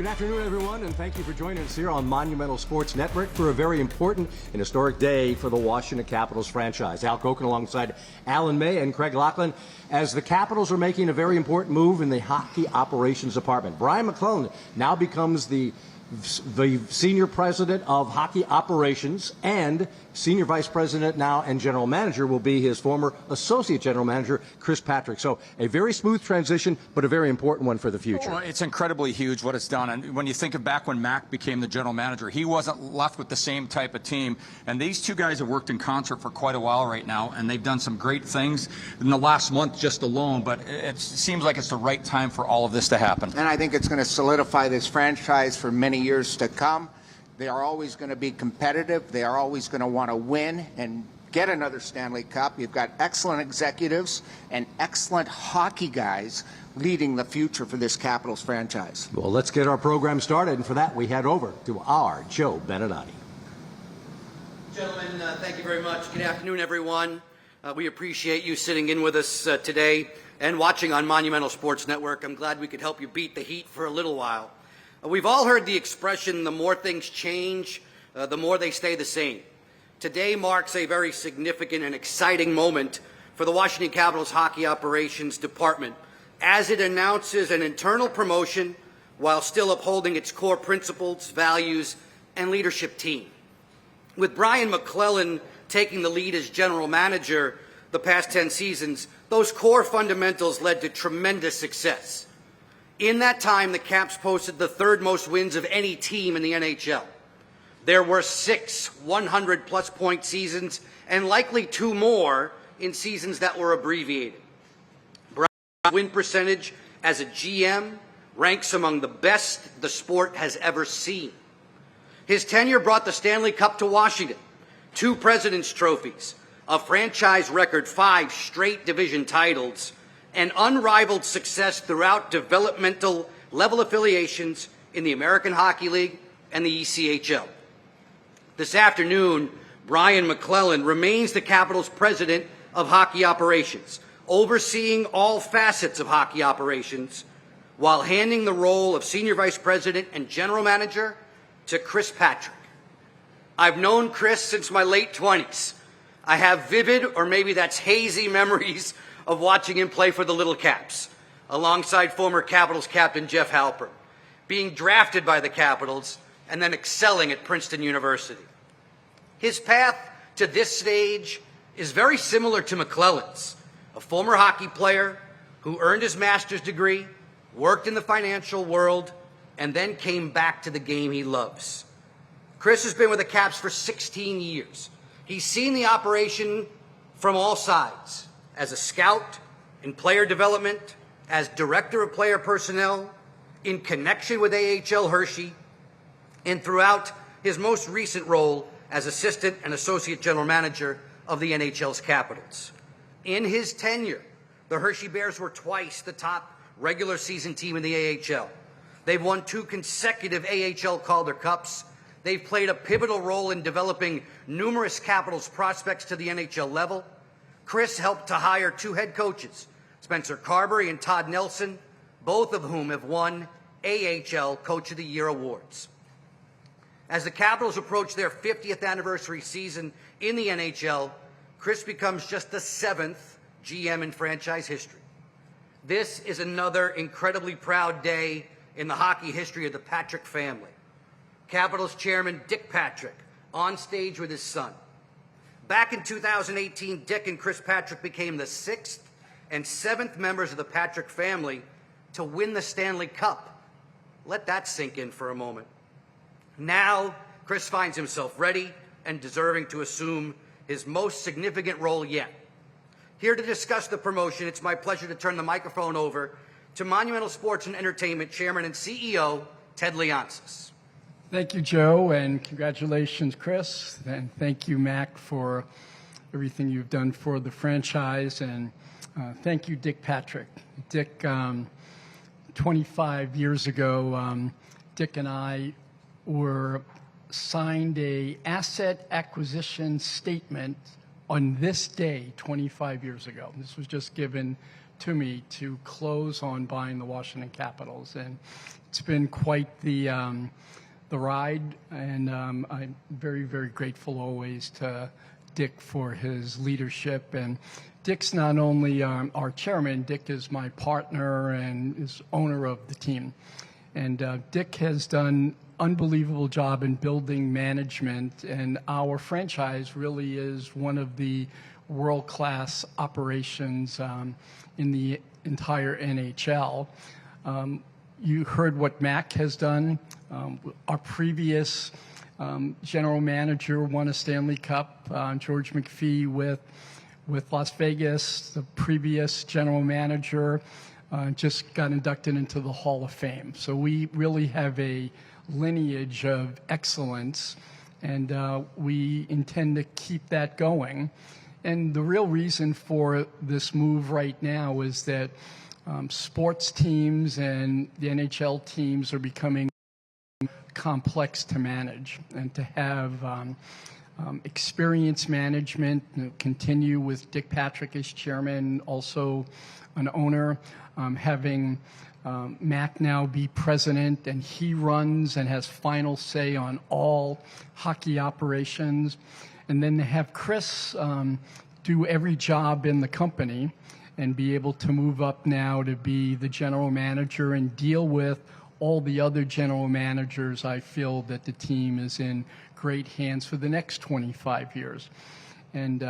Good afternoon, everyone, and thank you for joining us here on Monumental Sports Network for a very important and historic day for the Washington Capitals franchise. Al Koken alongside Alan May and Craig Laughlin as the Capitals are making a very important move in the hockey operations department. Brian MacLellan now becomes the senior president of hockey operations, and senior vice president now and general manager will be his former associate general manager, Chris Patrick. So a very smooth transition, but a very important one for the future. Well, it's incredibly huge what it's done. And when you think of back when Mac became the general manager, he wasn't left with the same type of team. And these two guys have worked in concert for quite a while right now, and they've done some great things in the last month just alone. But it seems like it's the right time for all of this to happen. And I think it's going to solidify this franchise for many years to come. They are always going to be competitive. They are always going to want to win and get another Stanley Cup. You've got excellent executives and excellent hockey guys leading the future for this Capitals franchise. Well, let's get our program started, and for that we head over to our Joe Beninati. Gentlemen, thank you very much. Good afternoon, everyone. We appreciate you sitting in with us today and watching on Monumental Sports Network. I'm glad we could help you beat the heat for a little while. We've all heard the expression, the more things change, the more they stay the same. Today marks a very significant and exciting moment for the Washington Capitals hockey operations department as it announces an internal promotion while still upholding its core principles, values, and leadership team. With Brian MacLellan taking the lead as general manager the past 10 seasons, those core fundamentals led to tremendous success. In that time, the Caps posted the third most wins of any team in the NHL. There were 6 100-plus point seasons and likely 2 more in seasons that were abbreviated. Brian's win percentage as a GM ranks among the best the sport has ever seen. His tenure brought the Stanley Cup to Washington, 2 President's Trophies, a franchise record 5 straight division titles, and unrivaled success throughout developmental level affiliations in the American Hockey League and the ECHL. This afternoon, Brian MacLellan remains the Capitals' president of hockey operations, overseeing all facets of hockey operations, while handing the role of senior vice president and general manager to Chris Patrick. I've known Chris since my late 20s. I have vivid, or maybe that's hazy, memories of watching him play for the Little Caps, alongside former Capitals captain Jeff Halpern, being drafted by the Capitals, and then excelling at Princeton University. His path to this stage is very similar to MacLellan's, a former hockey player who earned his master's degree, worked in the financial world, and then came back to the game he loves. Chris has been with the Caps for 16 years. He's seen the operation from all sides, as a scout, in player development, as director of player personnel, in connection with AHL Hershey, and throughout his most recent role as assistant and associate general manager of the NHL's Capitals. In his tenure, the Hershey Bears were twice the top regular season team in the AHL. They've won 2 consecutive AHL Calder Cups. They've played a pivotal role in developing numerous Capitals prospects to the NHL level. Chris helped to hire 2 head coaches, Spencer Carberry and Todd Nelson, both of whom have won AHL Coach of the Year awards. As the Capitals approach their 50th anniversary season in the NHL, Chris becomes just the 7th GM in franchise history. This is another incredibly proud day in the hockey history of the Patrick family. Capitals chairman Dick Patrick on stage with his son. Back in 2018, Dick and Chris Patrick became the 6th and 7th members of the Patrick family to win the Stanley Cup. Let that sink in for a moment. Now, Chris finds himself ready and deserving to assume his most significant role yet. Here to discuss the promotion, it's my pleasure to turn the microphone over to Monumental Sports and Entertainment Chairman and CEO, Ted Leonsis. Thank you, Joe, and congratulations, Chris, and thank you, Mac, for everything you've done for the franchise, and thank you, Dick Patrick. Dick, 25 years ago, Dick and I were signed a asset acquisition statement on this day 25 years ago. This was just given to me to close on buying the Washington Capitals, and it's been quite the ride, and I'm very, very grateful always to Dick for his leadership. And Dick's not only our chairman, Dick is my partner and is owner of the team. And Dick has done unbelievable job in building management, and our franchise really is one of the world-class operations in the entire NHL. You heard what Mac has done. Our previous general manager won a Stanley Cup, George McPhee with Las Vegas. The previous general manager just got inducted into the Hall of Fame. So we really have a lineage of excellence, and we intend to keep that going. And the real reason for this move right now is that sports teams and the NHL teams are becoming complex to manage, and to have experience management continue with Dick Patrick as chairman, also an owner, having Mac now be president, and he runs and has final say on all hockey operations. And then to have Chris do every job in the company and be able to move up now to be the general manager and deal with all the other general managers, I feel that the team is in great hands for the next 25 years. And,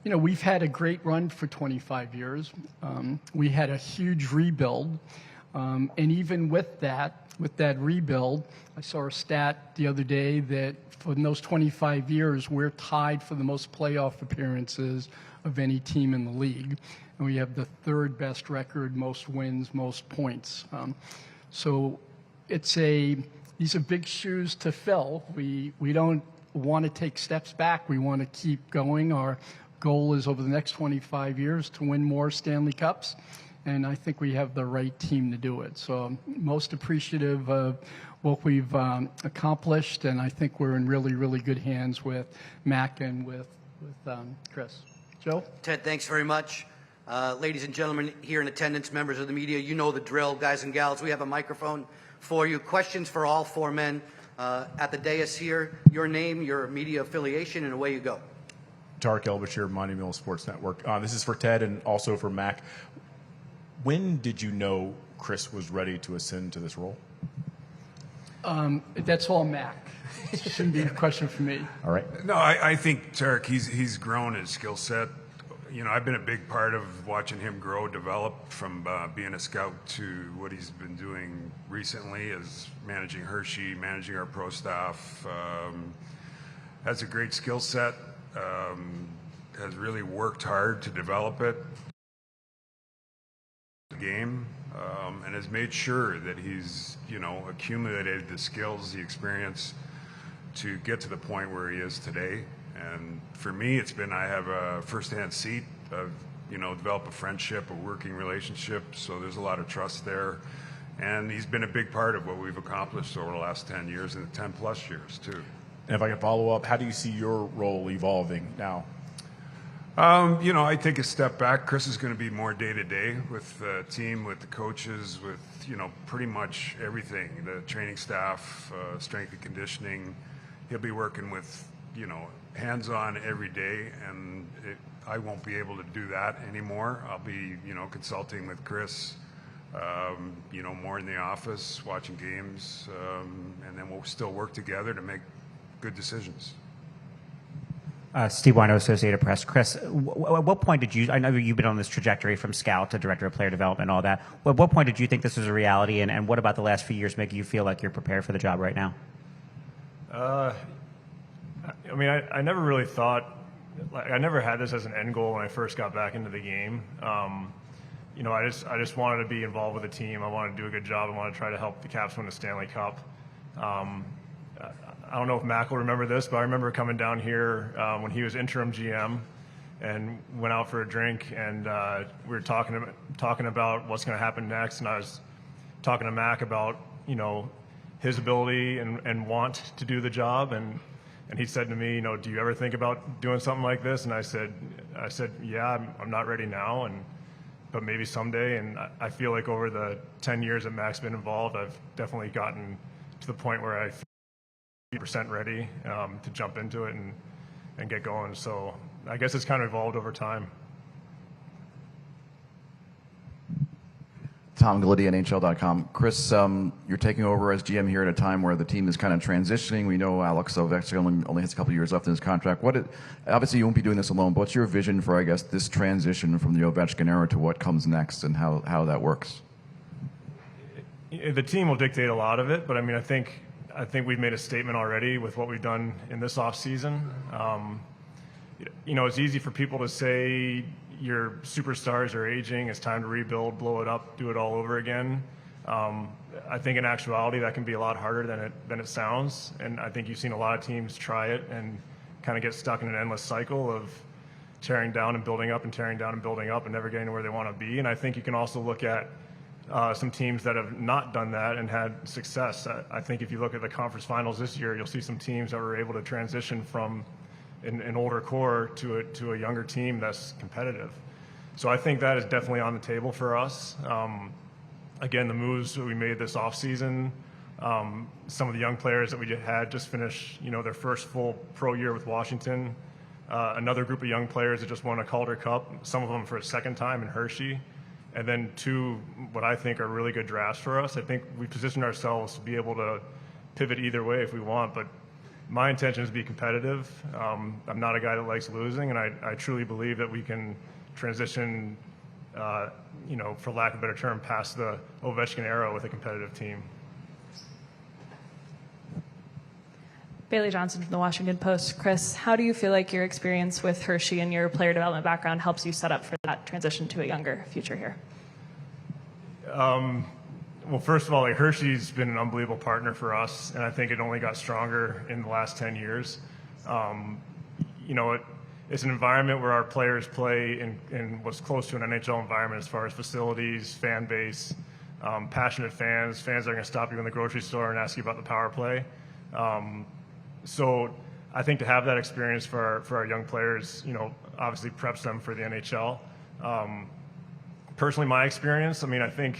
we've had a great run for 25 years. We had a huge rebuild. And even with that rebuild, I saw a stat the other day that for those 25 years, we're tied for the most playoff appearances of any team in the league. And we have the third best record, most wins, most points. So these are big shoes to fill. We don't want to take steps back. We want to keep going. Our goal is over the next 25 years to win more Stanley Cups. And I think we have the right team to do it. So I'm most appreciative of what we've accomplished, and I think we're in really, really good hands with Mac and with Chris. Joe? Ted, thanks very much. Ladies and gentlemen here in attendance, members of the media, you know the drill, guys and gals. We have a microphone for you. Questions for all four men at the dais here. Your name, your media affiliation, and away you go. Tarek Elbashir, Monumental Sports Network. This is for Ted and also for Mac. When did you know Chris was ready to ascend to this role? That's all Mac. It shouldn't be a question for me. All right. No, I think Tarek, he's grown his skill set. I've been a big part of watching him grow, develop from being a scout to what he's been doing recently as managing Hershey, managing our pro staff. Has a great skill set, has really worked hard to develop it. Game, and has made sure that he's accumulated the skills, the experience to get to the point where he is today. And for me, it's been, I have a first-hand seat of develop a friendship, a working relationship, so there's a lot of trust there. And he's been a big part of what we've accomplished over the last 10 years and 10 plus years too. And if I can follow up, how do you see your role evolving now? I take a step back. Chris is going to be more day-to-day with the team, with the coaches, with, pretty much everything, the training staff, strength and conditioning. He'll be working with, hands-on every day, and I won't be able to do that anymore. I'll be, consulting with Chris, more in the office, watching games, and then we'll still work together to make good decisions. Steve Wino, Associated Press. Chris, at what point did you, I know you've been on this trajectory from scout to director of player development and all that. At what point did you think this was a reality, and what about the last few years make you feel like you're prepared for the job right now? I never really thought, I never had this as an end goal when I first got back into the game. I just wanted to be involved with the team. I wanted to do a good job. I wanted to try to help the Caps win the Stanley Cup. I don't know if Mac will remember this, but I remember coming down here when he was interim GM and went out for a drink, and we were talking about what's going to happen next, and I was talking to Mac about his ability and want to do the job, and he said to me, do you ever think about doing something like this? And I said, yeah, I'm not ready now, and but maybe someday. And I feel like over the 10 years that Mac's been involved, I've definitely gotten to the point where I feel 100% ready to jump into it and get going. So I guess it's kind of evolved over time. Tom Gallitti, NHL.com. Chris, you're taking over as GM here at a time where the team is kind of transitioning. We know Alex Ovechkin only has a couple of years left in his contract. Obviously, you won't be doing this alone, but what's your vision for, I guess, this transition from the Ovechkin era to what comes next and how that works? The team will dictate a lot of it, but I mean, I think we've made a statement already with what we've done in this offseason. It's easy for people to say your superstars are aging, it's time to rebuild, blow it up, do it all over again. I think in actuality that can be a lot harder than it sounds, and I think you've seen a lot of teams try it and kind of get stuck in an endless cycle of tearing down and building up and tearing down and building up and never getting to where they want to be. And I think you can also look at some teams that have not done that and had success. I think if you look at the conference finals this year, you'll see some teams that were able to transition from an older core to a younger team that's competitive. So I think that is definitely on the table for us. Again, the moves that we made this offseason, some of the young players that we had just finished, their first full pro year with Washington. Another group of young players that just won a Calder Cup, some of them for a second time in Hershey. And then two, what I think are really good drafts for us. I think we positioned ourselves to be able to pivot either way if we want, but my intention is to be competitive. I'm not a guy that likes losing, and I truly believe that we can transition, for lack of a better term, past the Ovechkin era with a competitive team. Bailey Johnson from the Washington Post. Chris, how do you feel like your experience with Hershey and your player development background helps you set up for that transition to a younger future here? Well, first of all, Hershey's been an unbelievable partner for us, and I think it only got stronger in the last 10 years. It's an environment where our players play in what's close to an NHL environment as far as facilities, fan base, passionate fans that are going to stop you in the grocery store and ask you about the power play. So I think to have that experience for our young players, obviously preps them for the NHL. Personally, my experience, I think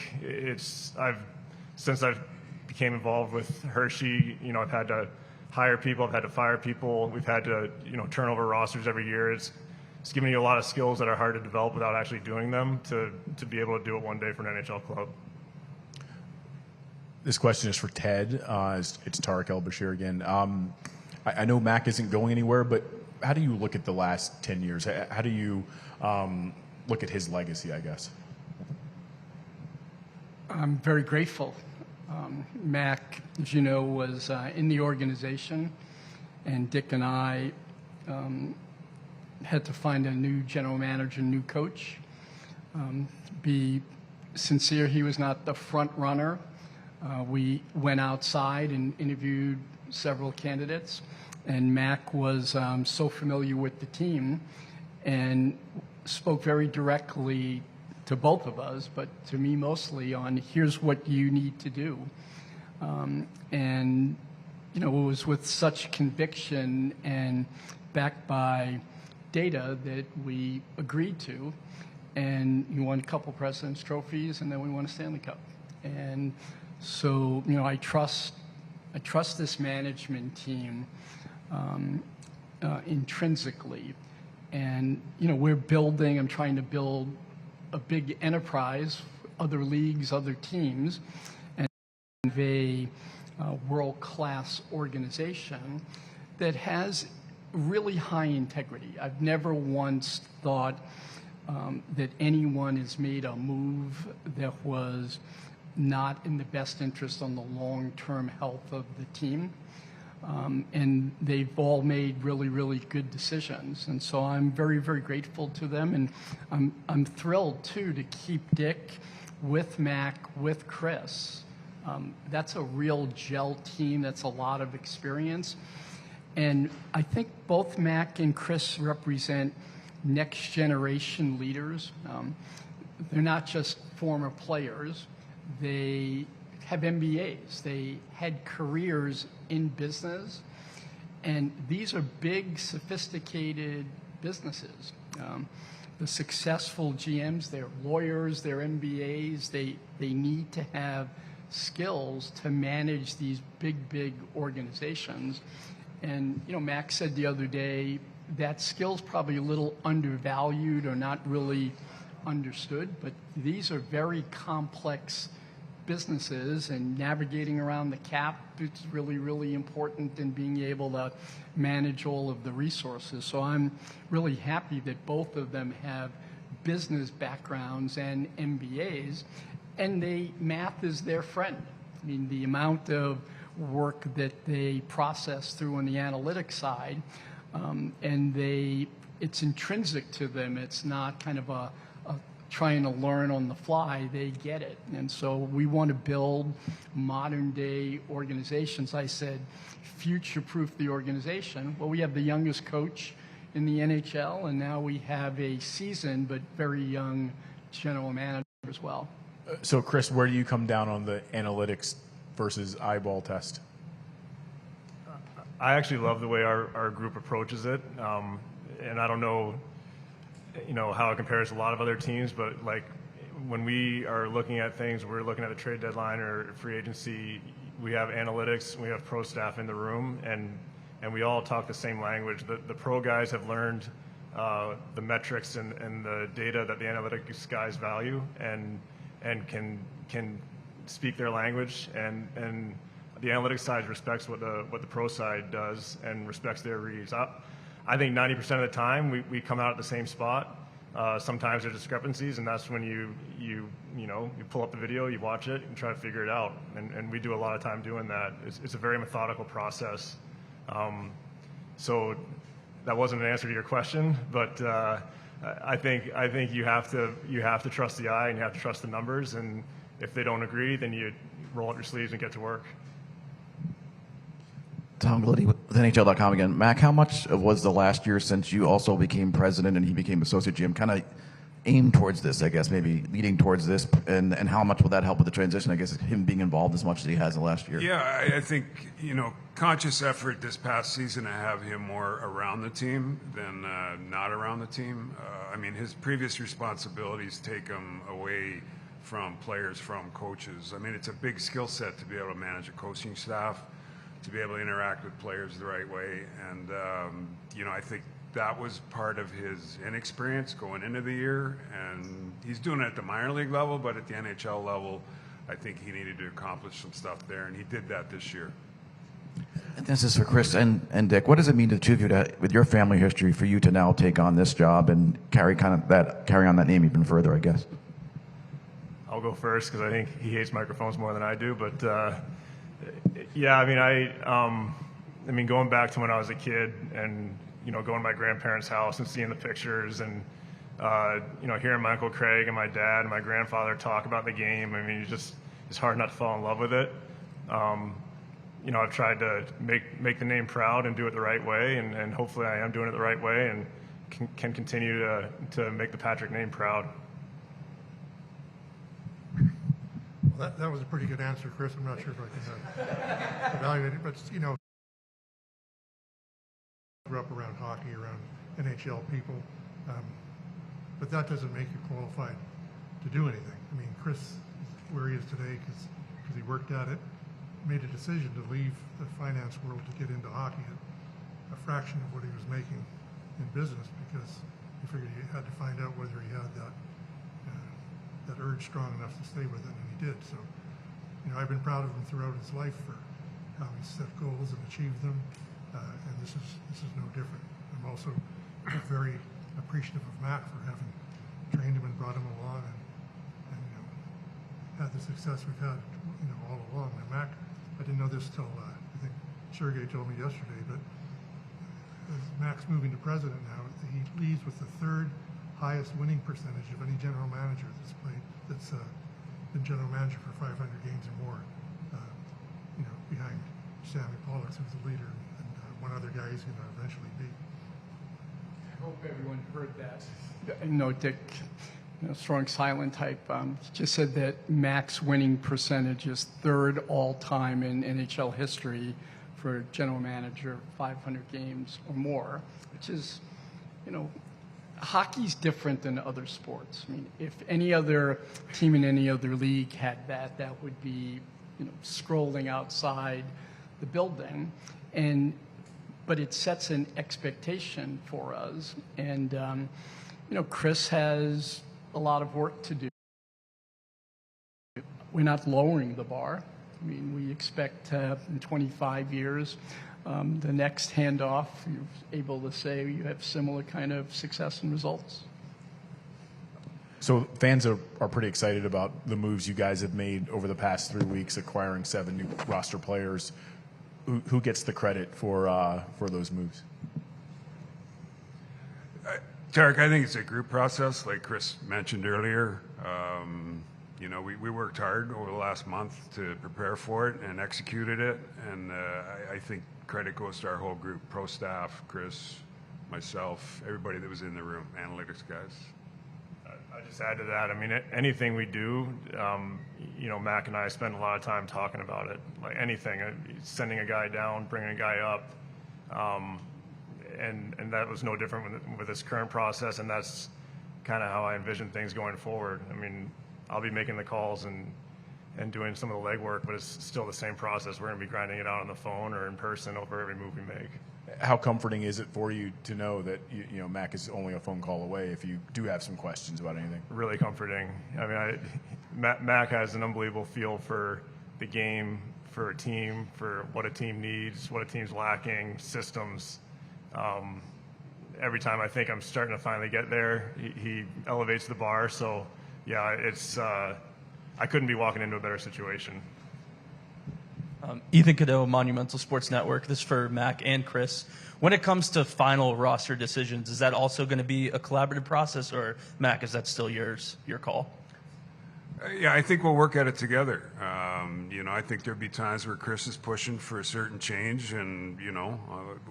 since I've became involved with Hershey, I've had to hire people, I've had to fire people, we've had to, turn over rosters every year. It's given you a lot of skills that are hard to develop without actually doing them to be able to do it one day for an NHL club. This question is for Ted. It's Tarek El-Bashir again. I know Mac isn't going anywhere, but how do you look at the last 10 years? How do you look at his legacy, I guess? I'm very grateful. Mac, as you know, was in the organization, and Dick and I had to find a new general manager, new coach. To be sincere, he was not the front runner. We went outside and interviewed several candidates, and Mac was so familiar with the team and spoke very directly to both of us, but to me mostly, on here's what you need to do. It was with such conviction and backed by data that we agreed to, and we won a couple President's trophies, and then we won a Stanley Cup. And so, I trust this management team intrinsically. And, I'm trying to build a big enterprise, other leagues, other teams, and a world-class organization that has really high integrity. I've never once thought that anyone has made a move that was not in the best interest on the long-term health of the team. And they've all made really, really good decisions. And so I'm very, very grateful to them. And I'm thrilled, too, to keep Dick with Mac, with Chris. That's a real gel team. That's a lot of experience. And I think both Mac and Chris represent next-generation leaders. They're not just former players. They have MBAs. They had careers in business. And these are big, sophisticated businesses. The successful GMs, they're lawyers, they're MBAs, they need to have skills to manage these big organizations. And, Mac said the other day that skill's probably a little undervalued or not really understood, but these are very complex businesses, and navigating around the cap is really important in being able to manage all of the resources. So I'm really happy that both of them have business backgrounds and MBAs, and math is their friend. I mean, the amount of work that they process through on the analytics side, it's intrinsic to them. It's not kind of a trying to learn on the fly. They get it. And so we want to build modern day organizations. I said, future-proof the organization. Well, we have the youngest coach in the NHL, and now we have a seasoned but very young general manager as well. So, Chris, where do you come down on the analytics versus eyeball test? I actually love the way our group approaches it, and I don't know, how it compares to a lot of other teams, but like when we are looking at things, we're looking at the trade deadline or free agency, we have analytics, we have pro staff in the room, and we all talk the same language. The pro guys have learned the metrics and the data that the analytics guys value, and can speak their language, and the analytics side respects what the pro side does and respects their reads. I think 90% of the time we come out at the same spot. Sometimes there's discrepancies, and that's when you pull up the video, you watch it, and try to figure it out. And we do a lot of time doing that. It's a very methodical process. So that wasn't an answer to your question, but I think you have to trust the eye and you have to trust the numbers. And if they don't agree, then you roll up your sleeves and get to work. Tom Gliddy with NHL.com again. Mac, how much was the last year since you also became president and he became associate GM kind of aimed towards this, I guess, maybe leading towards this, and how much will that help with the transition, I guess, him being involved as much as he has in the last year? Yeah, I think, conscious effort this past season to have him more around the team than not around the team. His previous responsibilities take him away from players, from coaches. It's a big skill set to be able to manage a coaching staff, to be able to interact with players the right way. And, I think that was part of his inexperience going into the year. And he's doing it at the minor league level, but at the NHL level, I think he needed to accomplish some stuff there, and he did that this year. And this is for Chris and Dick. What does it mean to the two of you, with your family history, for you to now take on this job and carry on that name even further, I guess? I'll go first because I think he hates microphones more than I do, but going back to when I was a kid and, going to my grandparents' house and seeing the pictures and, hearing my Uncle Craig and my dad and my grandfather talk about the game. It's hard not to fall in love with it. I've tried to make the name proud and do it the right way, and hopefully I am doing it the right way and can continue to make the Patrick name proud. Well, that was a pretty good answer, Chris. I'm not sure if I can evaluate it, but grew up around hockey, around NHL people, but that doesn't make you qualified to do anything. Chris is where he is today because he worked at it, made a decision to leave the finance world to get into hockey at a fraction of what he was making in business because he figured he had to find out whether he had that urge strong enough to stay with it, and he did. So, I've been proud of him throughout his life for how he set goals and achieved them, and this is no different. I'm also very appreciative of Mac for having trained him and brought him along and had the success we've had, all along. Now, Mac, I didn't know this till I think Sergey told me yesterday, but as Mac's moving to president now, he leads with the third highest winning percentage of any general manager that's been general manager for 500 games or more, behind Sammy Pollux, who's the leader, and one other guy he's going to eventually beat. I hope everyone heard that. Dick, strong silent type, just said that Mac's winning percentage is third all-time in NHL history for general manager, 500 games or more, which is, hockey's different than other sports. I mean, if any other team in any other league had that, that would be, scrolling outside the building, but it sets an expectation for us. And Chris has a lot of work to do. We're not lowering the bar. I mean, we expect in 25 years, the next handoff, you're able to say you have similar kind of success and results. So fans are pretty excited about the moves you guys have made over the past 3 weeks, acquiring 7 new roster players. Who gets the credit for those moves? Tarek, I think it's a group process, like Chris mentioned earlier. We worked hard over the last month to prepare for it and executed it, and I think credit goes to our whole group, pro staff, Chris, myself, everybody that was in the room, analytics guys. I just add to that. I mean, anything we do, Mac and I spend a lot of time talking about it. Like anything, sending a guy down, bringing a guy up, and that was no different with this current process. And that's kind of how I envision things going forward. I mean, I'll be making the calls and doing some of the legwork, but it's still the same process. We're going to be grinding it out on the phone or in person over every move we make. How comforting is it for you to know that Mac is only a phone call away if you do have some questions about anything? Really comforting. I mean, Mac has an unbelievable feel for the game, for a team, for what a team needs, what a team's lacking, systems. Every time I think I'm starting to finally get there, he elevates the bar. So, yeah, I couldn't be walking into a better situation. Ethan Cadeau, Monumental Sports Network. This is for Mac and Chris. When it comes to final roster decisions, is that also going to be a collaborative process, or Mac, is that still your call? Yeah, I think we'll work at it together. I think there'll be times where Chris is pushing for a certain change, and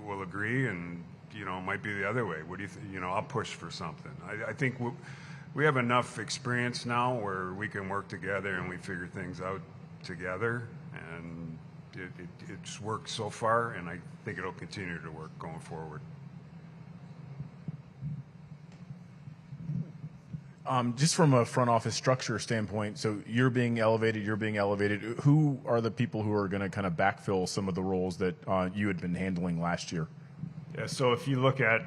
we'll agree, and it might be the other way. What do you think? I'll push for something. I think we have enough experience now where we can work together and we figure things out together, and it's worked so far, and I think it'll continue to work going forward. Just from a front office structure standpoint, so you're being elevated. Who are the people who are going to kind of backfill some of the roles that you had been handling last year? Yeah, so if you look at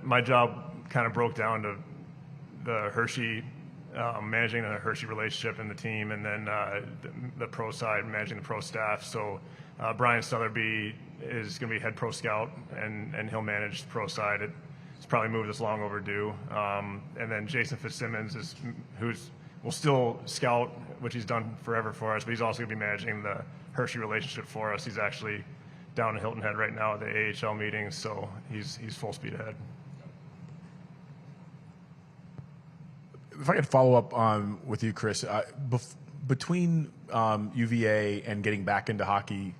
my job, kind of broke down to the Hershey, managing the Hershey relationship and the team, and then the pro side, managing the pro staff. So Brian Sutherby is going to be head pro scout, and he'll manage the pro side. It's probably moved this long overdue. And then Jason Fitzsimmons will still scout, which he's done forever for us, but he's also going to be managing the Hershey relationship for us. He's actually down in Hilton Head right now at the AHL meetings, so he's full speed ahead. If I could follow up with you, Chris, between UVA and getting back into hockey,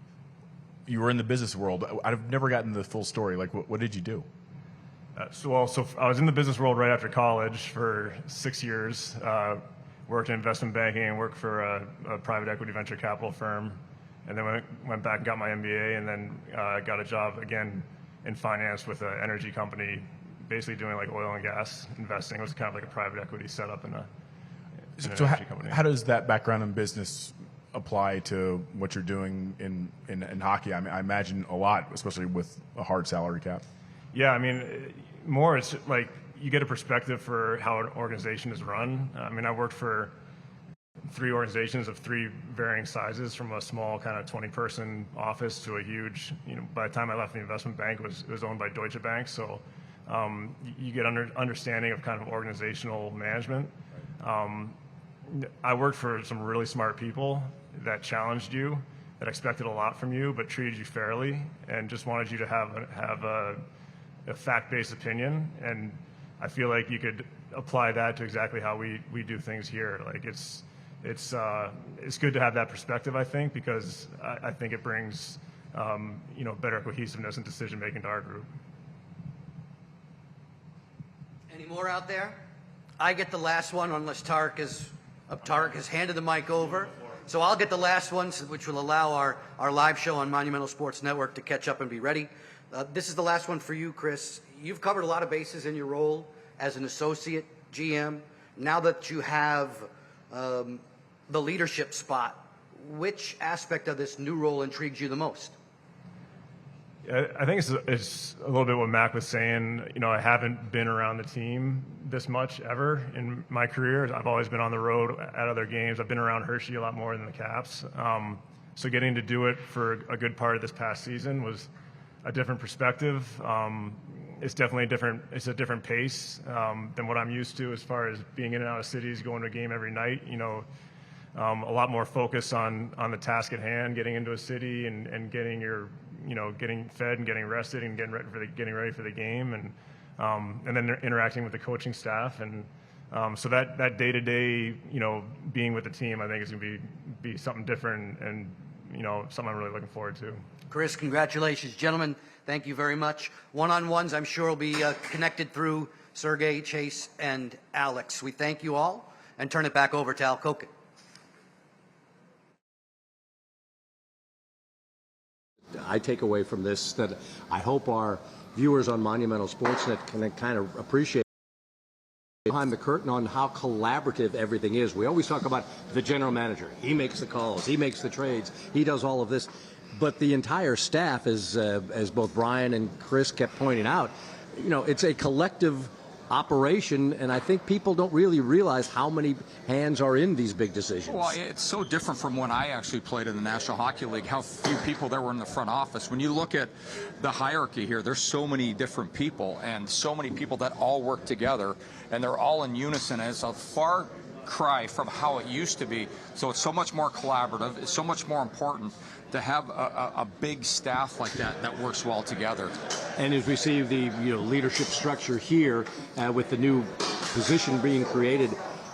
you were in the business world. I've never gotten the full story. Like, what did you do? So I was in the business world right after college for 6 years. Worked in investment banking and worked for a private equity venture capital firm, and then went back and got my MBA, and then got a job again in finance with an energy company, basically doing like oil and gas investing. It was kind of like a private equity setup in an energy company. How does that background in business apply to what you're doing in hockey? I mean, I imagine a lot, especially with a hard salary cap. Yeah, I mean, more it's like you get a perspective for how an organization is run. I mean, I worked for 3 organizations of 3 varying sizes, from a small kind of 20-person office to a huge, by the time I left the investment bank, it was owned by Deutsche Bank. So you get understanding of kind of organizational management. I worked for some really smart people that challenged you, that expected a lot from you, but treated you fairly and just wanted you to have a fact-based opinion. And I feel like you could apply that to exactly how we do things here. Like it's good to have that perspective, I think, because I think it brings better cohesiveness and decision making to our group. Any more out there? I get the last one unless Tarek has handed the mic over. So I'll get the last one, which will allow our live show on Monumental Sports Network to catch up and be ready. This is the last one for you, Chris. You've covered a lot of bases in your role as an associate GM. Now that you have the leadership spot, which aspect of this new role intrigues you the most? I think it's a little bit what Mac was saying. You know, I haven't been around the team this much ever in my career. I've always been on the road at other games. I've been around Hershey a lot more than the Caps. So getting to do it for a good part of this past season was a different perspective. It's definitely a different pace than what I'm used to as far as being in and out of cities, going to a game every night. You know, a lot more focus on the task at hand, getting into a city and getting your, you know, getting fed and getting rested and getting ready for the game, and then interacting with the coaching staff, and so that day-to-day, you know, being with the team, I think is going to be something different, and you know, something I'm really looking forward to. Chris, congratulations, gentlemen. Thank you very much. One-on-ones, I'm sure, will be connected through Sergey, Chase, and Alex. We thank you all and turn it back over to Al Koken. I take away from this that I hope our viewers on Monumental Sportsnet can kind of appreciate behind the curtain on how collaborative everything is. We always talk about the general manager. He makes the calls, he makes the trades, he does all of this. But the entire staff, as both Brian and Chris kept pointing out, you know, it's a collective operation, and I think people don't really realize how many hands are in these big decisions. Well, it's so different from when I actually played in the National Hockey League, how few people there were in the front office. When you look at the hierarchy here, there's so many different people and so many people that all work together, and they're all in unison. It's a far cry from how it used to be. So it's so much more collaborative. It's so much more important to have a big staff like that works well together. And as we see the leadership structure here with the new position being created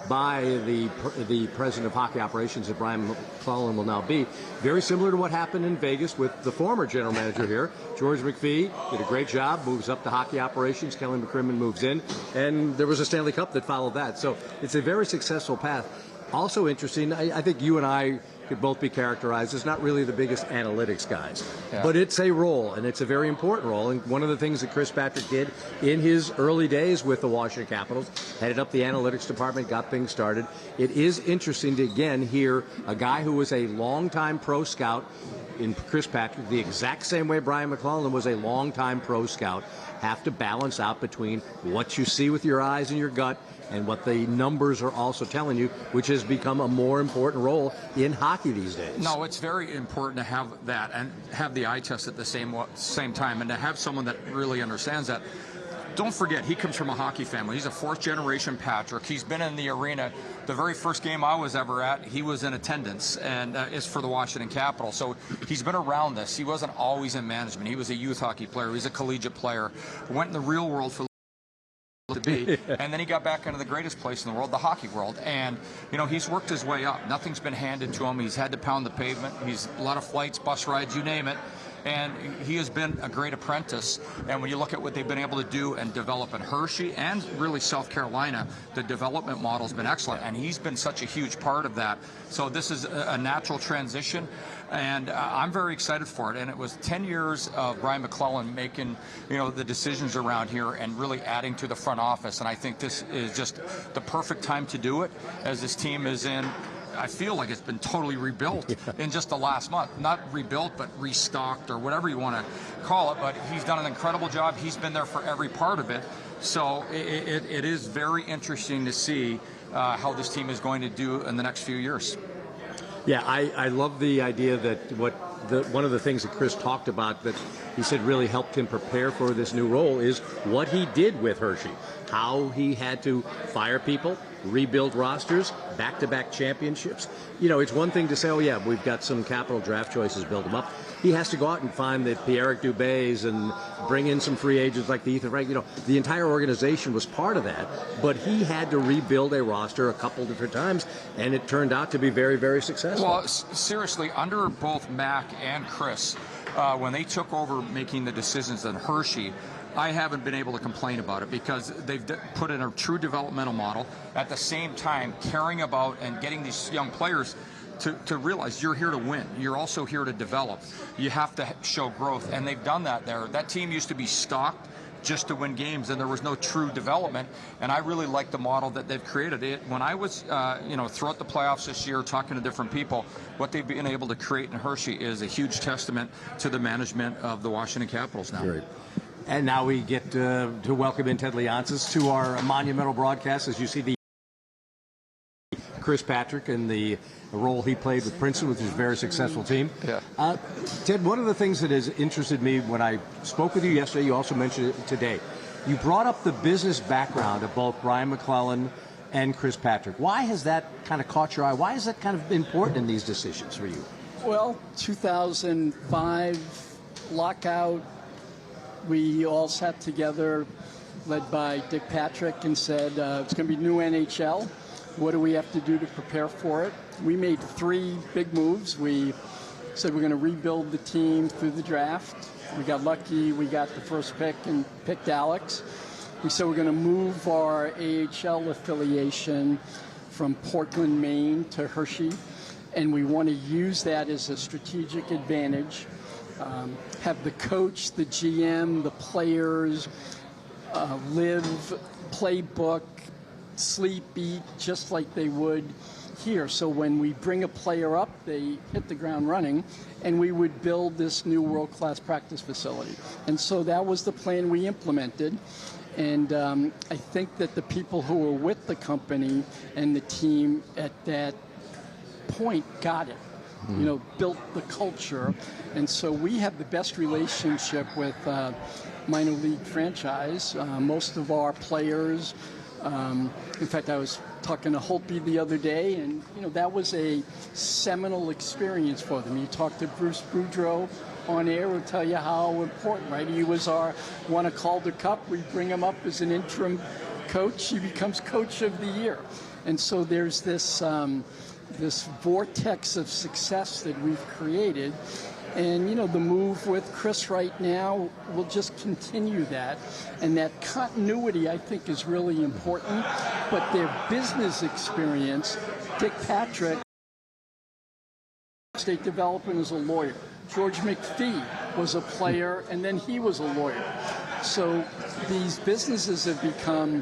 by the president of hockey operations that Brian MacLellan will now be, very similar to what happened in Vegas with the former general manager here. George McPhee did a great job, moves up to hockey operations. Kelly McCrimmon moves in, and there was a Stanley Cup that followed that. So it's a very successful path. Also interesting, I think you and I could both be characterized as not really the biggest analytics guys. Yeah. But it's a role, and it's a very important role. And one of the things that Chris Patrick did in his early days with the Washington Capitals, headed up the analytics department, got things started. It is interesting to, again, hear a guy who was a longtime pro scout in Chris Patrick, the exact same way Brian MacLellan was a longtime pro scout, have to balance out between what you see with your eyes and your gut and what the numbers are also telling you, which has become a more important role in hockey these days. No, it's very important to have that and have the eye test at the same time, and to have someone that really understands that. Don't forget, he comes from a hockey family. He's a fourth-generation Patrick. He's been in the arena. The very first game I was ever at, he was in attendance, and it's for the Washington Capitals. So he's been around this. He wasn't always in management. He was a youth hockey player. He was a collegiate player. Went in the real world for to be, and then he got back into the greatest place in the world, the hockey world, and he's worked his way up. Nothing's been handed to him. He's had to pound the pavement. He's a lot of flights, bus rides, you name it, and he has been a great apprentice. And when you look at what they've been able to do and develop in Hershey and really South Carolina, the development model's been excellent, and he's been such a huge part of that. So this is a natural transition, and I'm very excited for it. And it was 10 years of Brian MacLellan making the decisions around here and really adding to the front office, and I think this is just the perfect time to do it, as this team is in, I feel like it's been totally rebuilt in just the last month. Not rebuilt, but restocked, or whatever you want to call it. But he's done an incredible job. He's been there for every part of it. So it is very interesting to see how this team is going to do in the next few years. Yeah, I love the idea that one of the things that Chris talked about that he said really helped him prepare for this new role is what he did with Hershey, how he had to fire people, rebuild rosters, back-to-back championships. It's one thing to say, oh yeah, we've got some capital draft choices, build them up. He has to go out and find the Pierre Dubés and bring in some free agents like the Ethan Frank. The entire organization was part of that, but he had to rebuild a roster a couple different times, and it turned out to be very, very successful. Well, seriously, under both Mac and Chris, when they took over making the decisions in Hershey, I haven't been able to complain about it, because they've put in a true developmental model, at the same time caring about and getting these young players to realize you're here to win. You're also here to develop. You have to show growth, and they've done that there. That team used to be stocked just to win games, and there was no true development. And I really like the model that they've created. When I was, throughout the playoffs this year, talking to different people, what they've been able to create in Hershey is a huge testament to the management of the Washington Capitals now. Great. And now we get to welcome in Ted Leonsis to our monumental broadcast. As you see the Chris Patrick and the role he played with Princeton, which is a very successful team. Yeah. Ted, one of the things that has interested me when I spoke with you yesterday, you also mentioned it today, you brought up the business background of both Brian MacLellan and Chris Patrick. Why has that kind of caught your eye? Why is that kind of important in these decisions for you? Well, 2005 lockout, we all sat together, led by Dick Patrick, and said, it's going to be new NHL. What do we have to do to prepare for it? We made 3 big moves. We said we're going to rebuild the team through the draft. We got lucky. We got the first pick and picked Alex. We said we're going to move our AHL affiliation from Portland, Maine to Hershey, and we want to use that as a strategic advantage. Have the coach, the GM, the players live, playbook, sleep, eat, just like they would here. So when we bring a player up, they hit the ground running, and we would build this new world-class practice facility. And so that was the plan we implemented. And I think that the people who were with the company and the team at that point got it. Built the culture. And so we have the best relationship with minor league franchise. Most of our players, in fact, I was talking to Holtby the other day, and that was a seminal experience for them. You talk to Bruce Boudreau on air, will tell you how important, right? He was won a Calder Cup. We bring him up as an interim coach. He becomes coach of the year. And so there's this this vortex of success that we've created. And, the move with Chris right now will just continue that. And that continuity, I think, is really important. But their business experience, Dick Patrick, state development as a lawyer. George McPhee was a player, and then he was a lawyer. So these businesses have become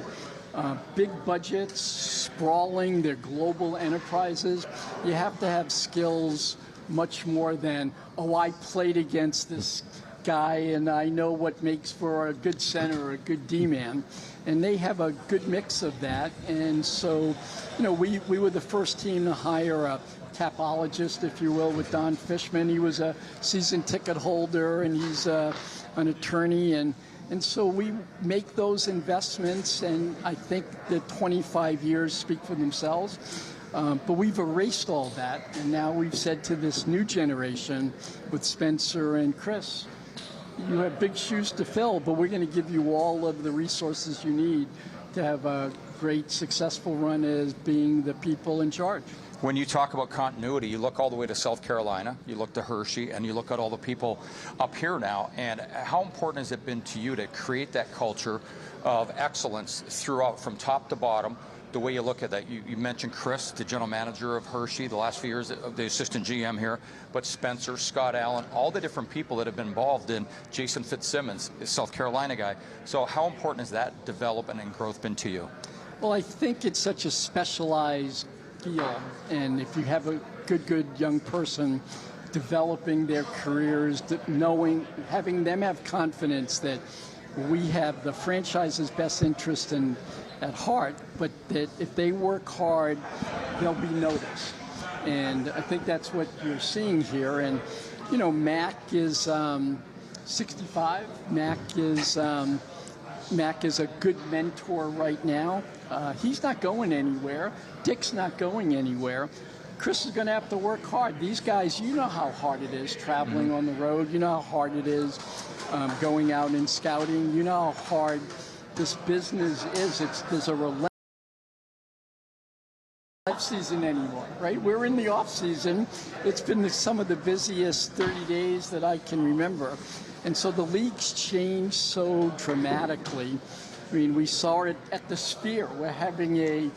big budgets, sprawling, they're global enterprises. You have to have skills much more than, I played against this guy and I know what makes for a good center or a good D-man. And they have a good mix of that. And so, we were the first team to hire a capologist, if you will, with Don Fishman. He was a season ticket holder and he's an attorney. And so we make those investments, and I think the 25 years speak for themselves. But we've erased all that, and now we've said to this new generation with Spencer and Chris, you have big shoes to fill, but we're going to give you all of the resources you need to have a great, successful run as being the people in charge. When you talk about continuity, you look all the way to South Carolina, you look to Hershey, and you look at all the people up here now. And how important has it been to you to create that culture of excellence throughout, from top to bottom, the way you look at that? You mentioned Chris, the general manager of Hershey, the last few years, the assistant GM here, but Spencer, Scott Allen, all the different people that have been involved in, Jason Fitzsimmons, the South Carolina guy. So how important has that development and growth been to you? Well, I think it's such a specialized field, and if you have a good young person developing their careers, having them have confidence that we have the franchise's best interest at heart, but that if they work hard, they'll be noticed. And I think that's what you're seeing here. And, Mac is 65. Mac is a good mentor right now. He's not going anywhere. Dick's not going anywhere. Chris is going to have to work hard. These guys, you know how hard it is traveling on the road. You know how hard it is going out and scouting. You know how hard this business is. There's a relentless season anymore, right? We're in the off season. It's been some of the busiest 30 days that I can remember. And so the league's changed so dramatically. I mean, we saw it at the Sphere. We're having a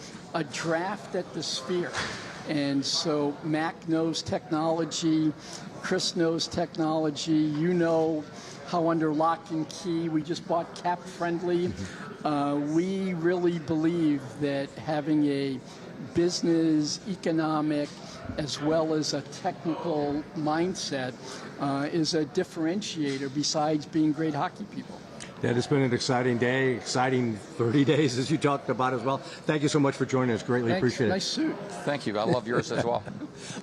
draft at the Sphere. And so Mac knows technology, Chris knows technology, how under lock and key we just bought Cap Friendly. We really believe that having a business, economic, as well as a technical mindset is a differentiator besides being great hockey people. That has been an exciting day, exciting 30 days as you talked about as well. Thank you so much for joining us. Greatly appreciate it. Nice suit. Thank you. I love yours as well.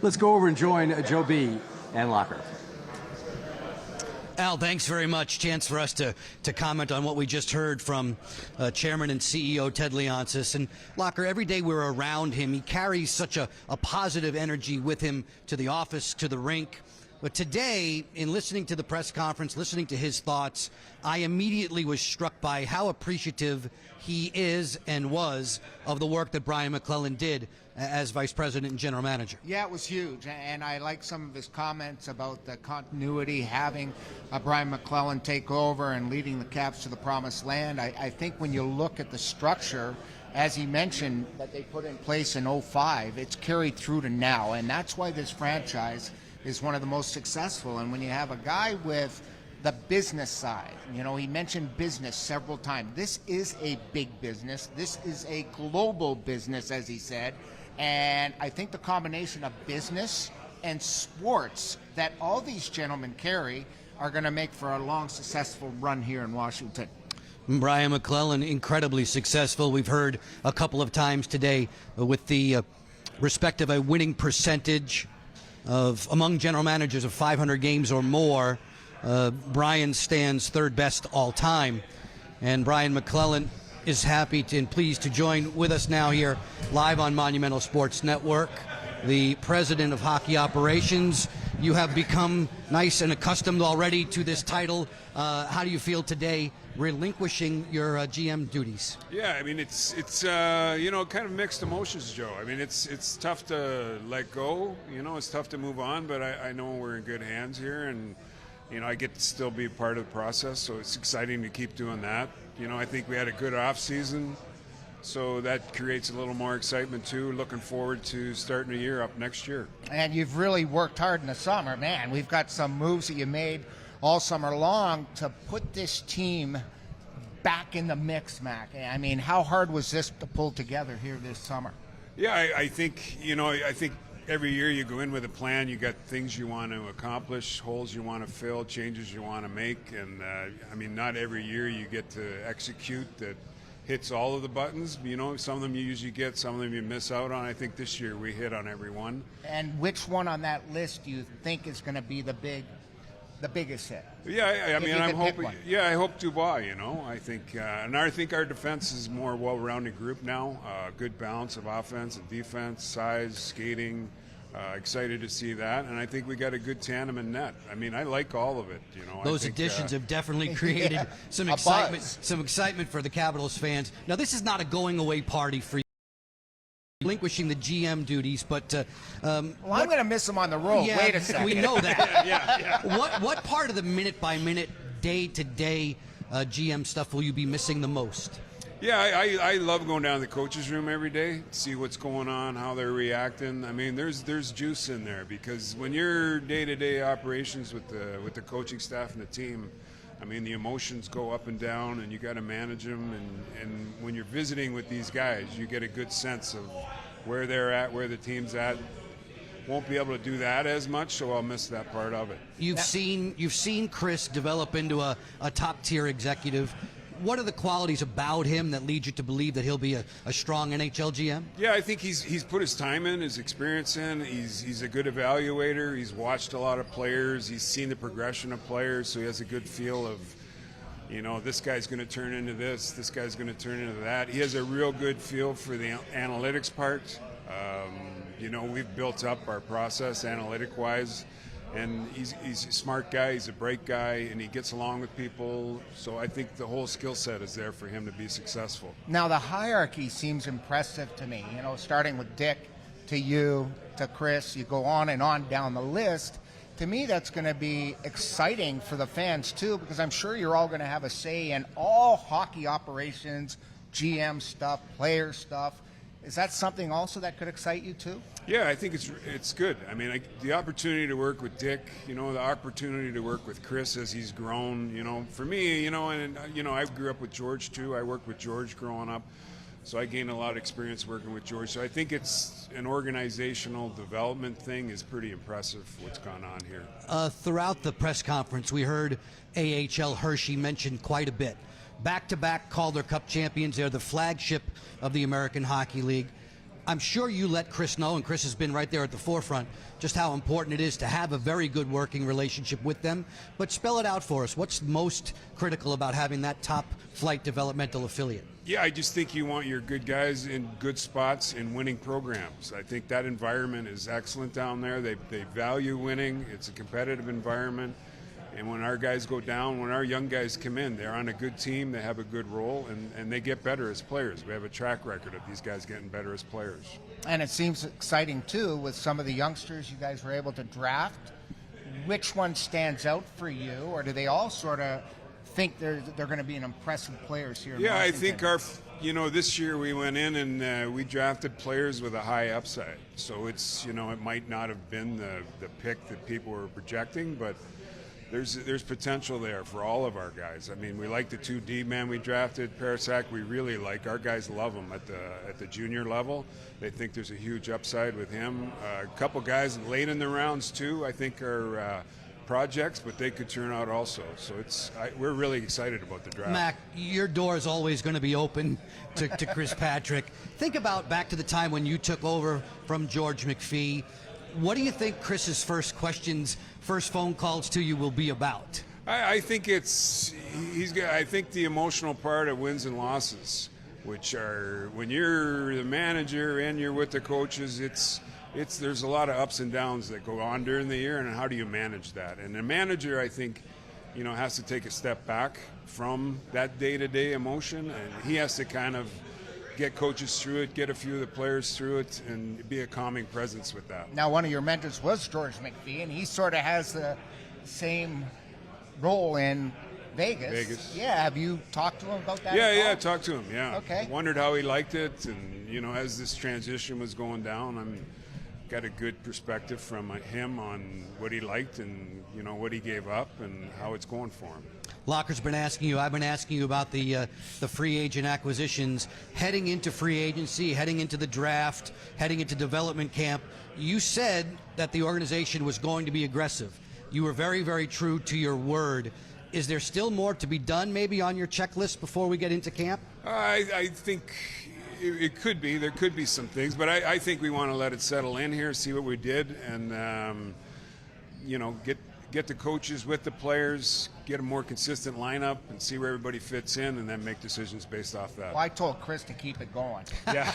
Let's go over and join Joe B. and Locker. Al, thanks very much. Chance for us to comment on what we just heard from Chairman and CEO Ted Leonsis. And Locker, every day we're around him, he carries such a positive energy with him to the office, to the rink. But today, in listening to the press conference, listening to his thoughts, I immediately was struck by how appreciative he is and was of the work that Brian MacLellan did as Vice President and General Manager. Yeah, it was huge, and I like some of his comments about the continuity, having Brian MacLellan take over and leading the Caps to the promised land. I think when you look at the structure, as he mentioned, that they put in place in 2005, it's carried through to now, and that's why this franchise is one of the most successful. And when you have a guy with the business side, you know, he mentioned business several times. This is a big business. This is a global business, as he said. And I think the combination of business and sports that all these gentlemen carry are going to make for a long, successful run here in Washington. Brian MacLellan, incredibly successful. We've heard a couple of times today with the respect of a winning percentage of among general managers of 500 games or more. Brian stands third best all time. And Brian MacLellan is happy and pleased to join with us now here live on Monumental Sports Network. The president of hockey operations. You have become nice and accustomed already to this title. How do you feel today relinquishing your GM duties? Yeah, I mean, it's you know, kind of mixed emotions, Joe. I mean, it's tough to let go. You know, it's tough to move on, but I know we're in good hands here, and you know, I get to still be part of the process, so it's exciting to keep doing that. You know, I think we had a good off season, so that creates a little more excitement too. Looking forward to starting the year up next year. And you've really worked hard in the summer, man. We've got some moves that you made all summer long to put this team back in the mix, Mac. I mean, how hard was this to pull together here this summer? Yeah, I think, you know, I think every year you go in with a plan. You got things you want to accomplish, holes you want to fill, changes you want to make. And, I mean, not every year you get to execute that hits all of the buttons. You know, some of them you usually get, some of them you miss out on. I think this year we hit on every one. And which one on that list do you think is going to be the biggest hit? Yeah, I mean, I'm hoping. Yeah, I hope Dubois. You know, I think, and I think our defense is more well-rounded group now. Good balance of offense and defense, size, skating. Excited to see that, and I think we got a good tandem in net. I mean, I like all of it. You know, those additions have definitely created some excitement. Some excitement for the Capitals fans. Now, this is not a going-away party for you, relinquishing the GM duties, but well, I'm going to miss him on the road. Yeah, wait a second. We know that. yeah. What part of the minute-by-minute, day-to-day GM stuff will you be missing the most? Yeah, I love going down to the coaches' room every day, see what's going on, how they're reacting. I mean, there's juice in there, because when you're day-to-day operations with the coaching staff and the team, I mean, the emotions go up and down, and you got to manage them. And when you're visiting with these guys, you get a good sense of where they're at, where the team's at. Won't be able to do that as much, so I'll miss that part of it. You've seen Chris develop into a top-tier executive. What are the qualities about him that lead you to believe that he'll be a strong NHL GM? Yeah, I think he's put his time in, his experience in. He's a good evaluator. He's watched a lot of players. He's seen the progression of players, so he has a good feel of, you know, this guy's going to turn into this guy's going to turn into that. He has a real good feel for the analytics part. You know, we've built up our process analytic-wise. And he's a smart guy, he's a bright guy, and he gets along with people. So I think the whole skill set is there for him to be successful. Now, the hierarchy seems impressive to me. You know, starting with Dick to you to Chris, you go on and on down the list. To me, that's going to be exciting for the fans, too, because I'm sure you're all going to have a say in all hockey operations, GM stuff, player stuff. Is that something also that could excite you too? Yeah, I think it's good. I mean, the opportunity to work with Dick, the opportunity to work with Chris as he's grown, for me, I grew up with George too. I worked with George growing up, so I gained a lot of experience working with George. So I think it's an organizational development thing is pretty impressive what's gone on here. Throughout the press conference, we heard AHL Hershey mentioned quite a bit. Back-to-back Calder Cup champions. They're the flagship of the American Hockey League. I'm sure you let Chris know, and Chris has been right there at the forefront, just how important it is to have a very good working relationship with them. But spell it out for us. What's most critical about having that top flight developmental affiliate? Yeah, I just think you want your good guys in good spots in winning programs. I think that environment is excellent down there. They value winning. It's a competitive environment. And when our guys go down, when our young guys come in, they're on a good team, they have a good role, and they get better as players. We have a track record of these guys getting better as players. And it seems exciting, too, with some of the youngsters you guys were able to draft. Which one stands out for you, or do they all sort of think they're going to be an impressive players here in Washington? I think this year we went in and we drafted players with a high upside. So it's, it might not have been the pick that people were projecting, but there's potential there for all of our guys. I mean, we like the 2D man we drafted, Parasak. We really like. Our guys love him at the junior level. They think there's a huge upside with him. A couple guys late in the rounds too, I think, are projects, but they could turn out also. So we're really excited about the draft. Mac, your door is always going to be open to Chris Patrick. Think about back to the time when you took over from George McPhee. What do you think Chris's first phone calls to you will be about? I think I think the emotional part of wins and losses, which are when you're the manager and you're with the coaches, there's a lot of ups and downs that go on during the year, and how do you manage that? And the manager, I think, has to take a step back from that day-to-day emotion, and he has to kind of get coaches through it, get a few of the players through it, and be a calming presence with that. Now, one of your mentors was George McPhee, and he sort of has the same role in Vegas. Yeah, have you talked to him about that? Yeah, talked to him, yeah. Okay. Wondered how he liked it, and, as this transition was going down, got a good perspective from him on what he liked and, what he gave up and how it's going for him. Locker's been asking you, I've been asking you about the free agent acquisitions. Heading into free agency, heading into the draft, heading into development camp, you said that the organization was going to be aggressive. You were very, very true to your word. Is there still more to be done maybe on your checklist before we get into camp? I think it could be. There could be some things, but I think we want to let it settle in here, see what we did, and, get the coaches with the players, get a more consistent lineup, and see where everybody fits in, and then make decisions based off that. Well, I told Chris to keep it going. Yeah.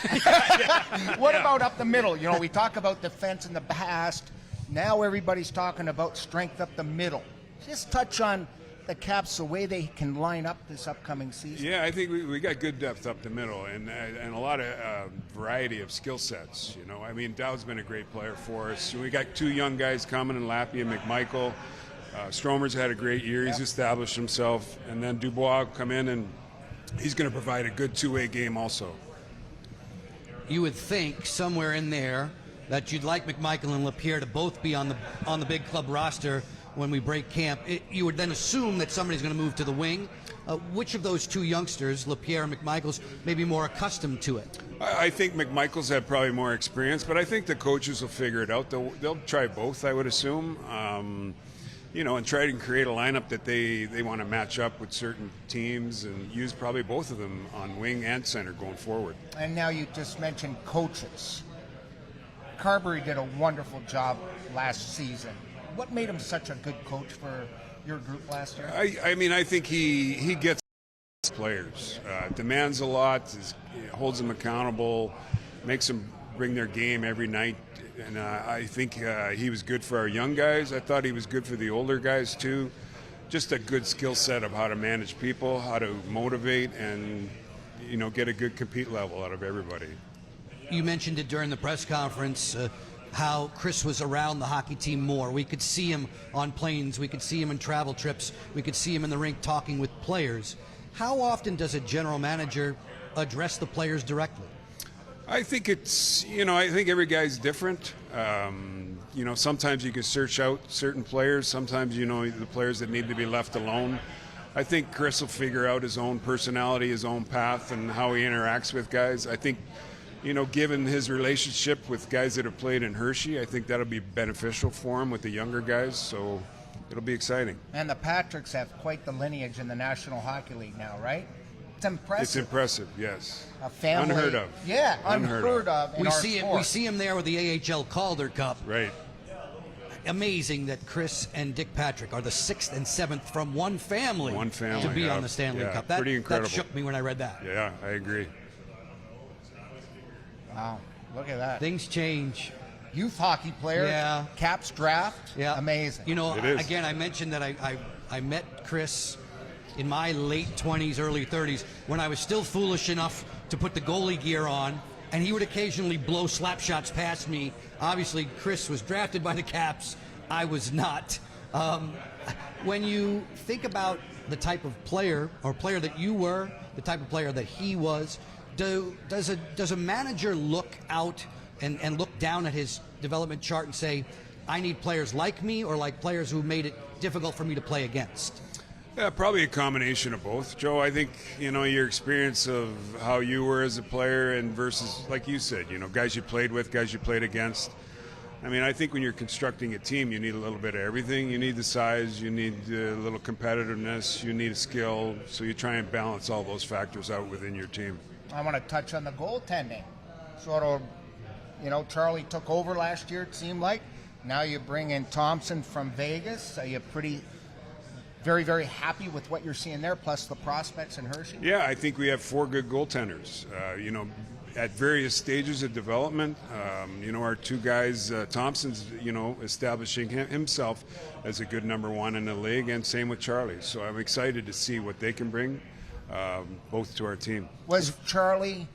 What about up the middle? We talk about defense in the past. Now everybody's talking about strength up the middle. Just touch on the Caps, the way they can line up this upcoming season. Yeah, I think we got good depth up the middle and a lot of variety of skill sets. Dowd's been a great player for us. We got two young guys coming in Lappy and McMichael. Stromer's had a great year. He's established himself. And then Dubois will come in, and he's going to provide a good two-way game also. You would think somewhere in there that you'd like McMichael and Lapierre to both be on the big club roster when we break camp. You would then assume that somebody's going to move to the wing. Which of those two youngsters, Lapierre and McMichaels, may be more accustomed to it? I think McMichael's had probably more experience, but I think the coaches will figure it out. They'll try both, I would assume, and try to create a lineup that they want to match up with certain teams and use probably both of them on wing and center going forward. And now you just mentioned coaches. Carberry did a wonderful job last season. What made him such a good coach for your group last year? I think he gets players, demands a lot, holds them accountable, makes them bring their game every night. And I think he was good for our young guys. I thought he was good for the older guys too. Just a good skill set of how to manage people, how to motivate, and get a good compete level out of everybody. You mentioned it during the press conference, how Chris was around the hockey team more. We could see him on planes. We could see him in travel trips. We could see him in the rink talking with players. How often does a general manager address the players directly? I think it's, I think every guy's different. Sometimes you can search out certain players. Sometimes, the players that need to be left alone. I think Chris will figure out his own personality, his own path, and how he interacts with guys. I think, given his relationship with guys that have played in Hershey, I think that'll be beneficial for him with the younger guys. So it'll be exciting. And the Patricks have quite the lineage in the National Hockey League now, right? It's impressive. It's impressive, yes. A family. Unheard of. Yeah, unheard of in We our see sport. we see him there with the AHL Calder Cup. Right. Amazing that Chris and Dick Patrick are the 6th and 7th from one family, to be yeah. on the Stanley Yeah, Cup. That, pretty incredible. That shook me when I read that. Yeah, I agree. Wow, look at that. Things change. Youth hockey player, Yeah. Caps draft, Yeah. amazing. It is. Again, I mentioned that I met Chris in my late 20s, early 30s, when I was still foolish enough to put the goalie gear on, and he would occasionally blow slap shots past me. Obviously, Chris was drafted by the Caps. I was not. When you think about the type of player that you were, the type of player that he was, does a manager look out and look down at his development chart and say, I need players like me, or like players who made it difficult for me to play against? Yeah, probably a combination of both, Joe. I think, your experience of how you were as a player and versus, like you said, guys you played with, guys you played against. I mean, I think when you're constructing a team, you need a little bit of everything. You need the size, you need a little competitiveness, you need a skill. So you try and balance all those factors out within your team. I want to touch on the goaltending. Sort of, Charlie took over last year, it seemed like. Now you bring in Thompson from Vegas. Are you very, very happy with what you're seeing there, plus the prospects in Hershey? Yeah, I think we have 4 good goaltenders, at various stages of development. Our 2 guys, Thompson's, establishing himself as a good number 1 in the league, and same with Charlie. So I'm excited to see what they can bring, both to our team. Was Charlie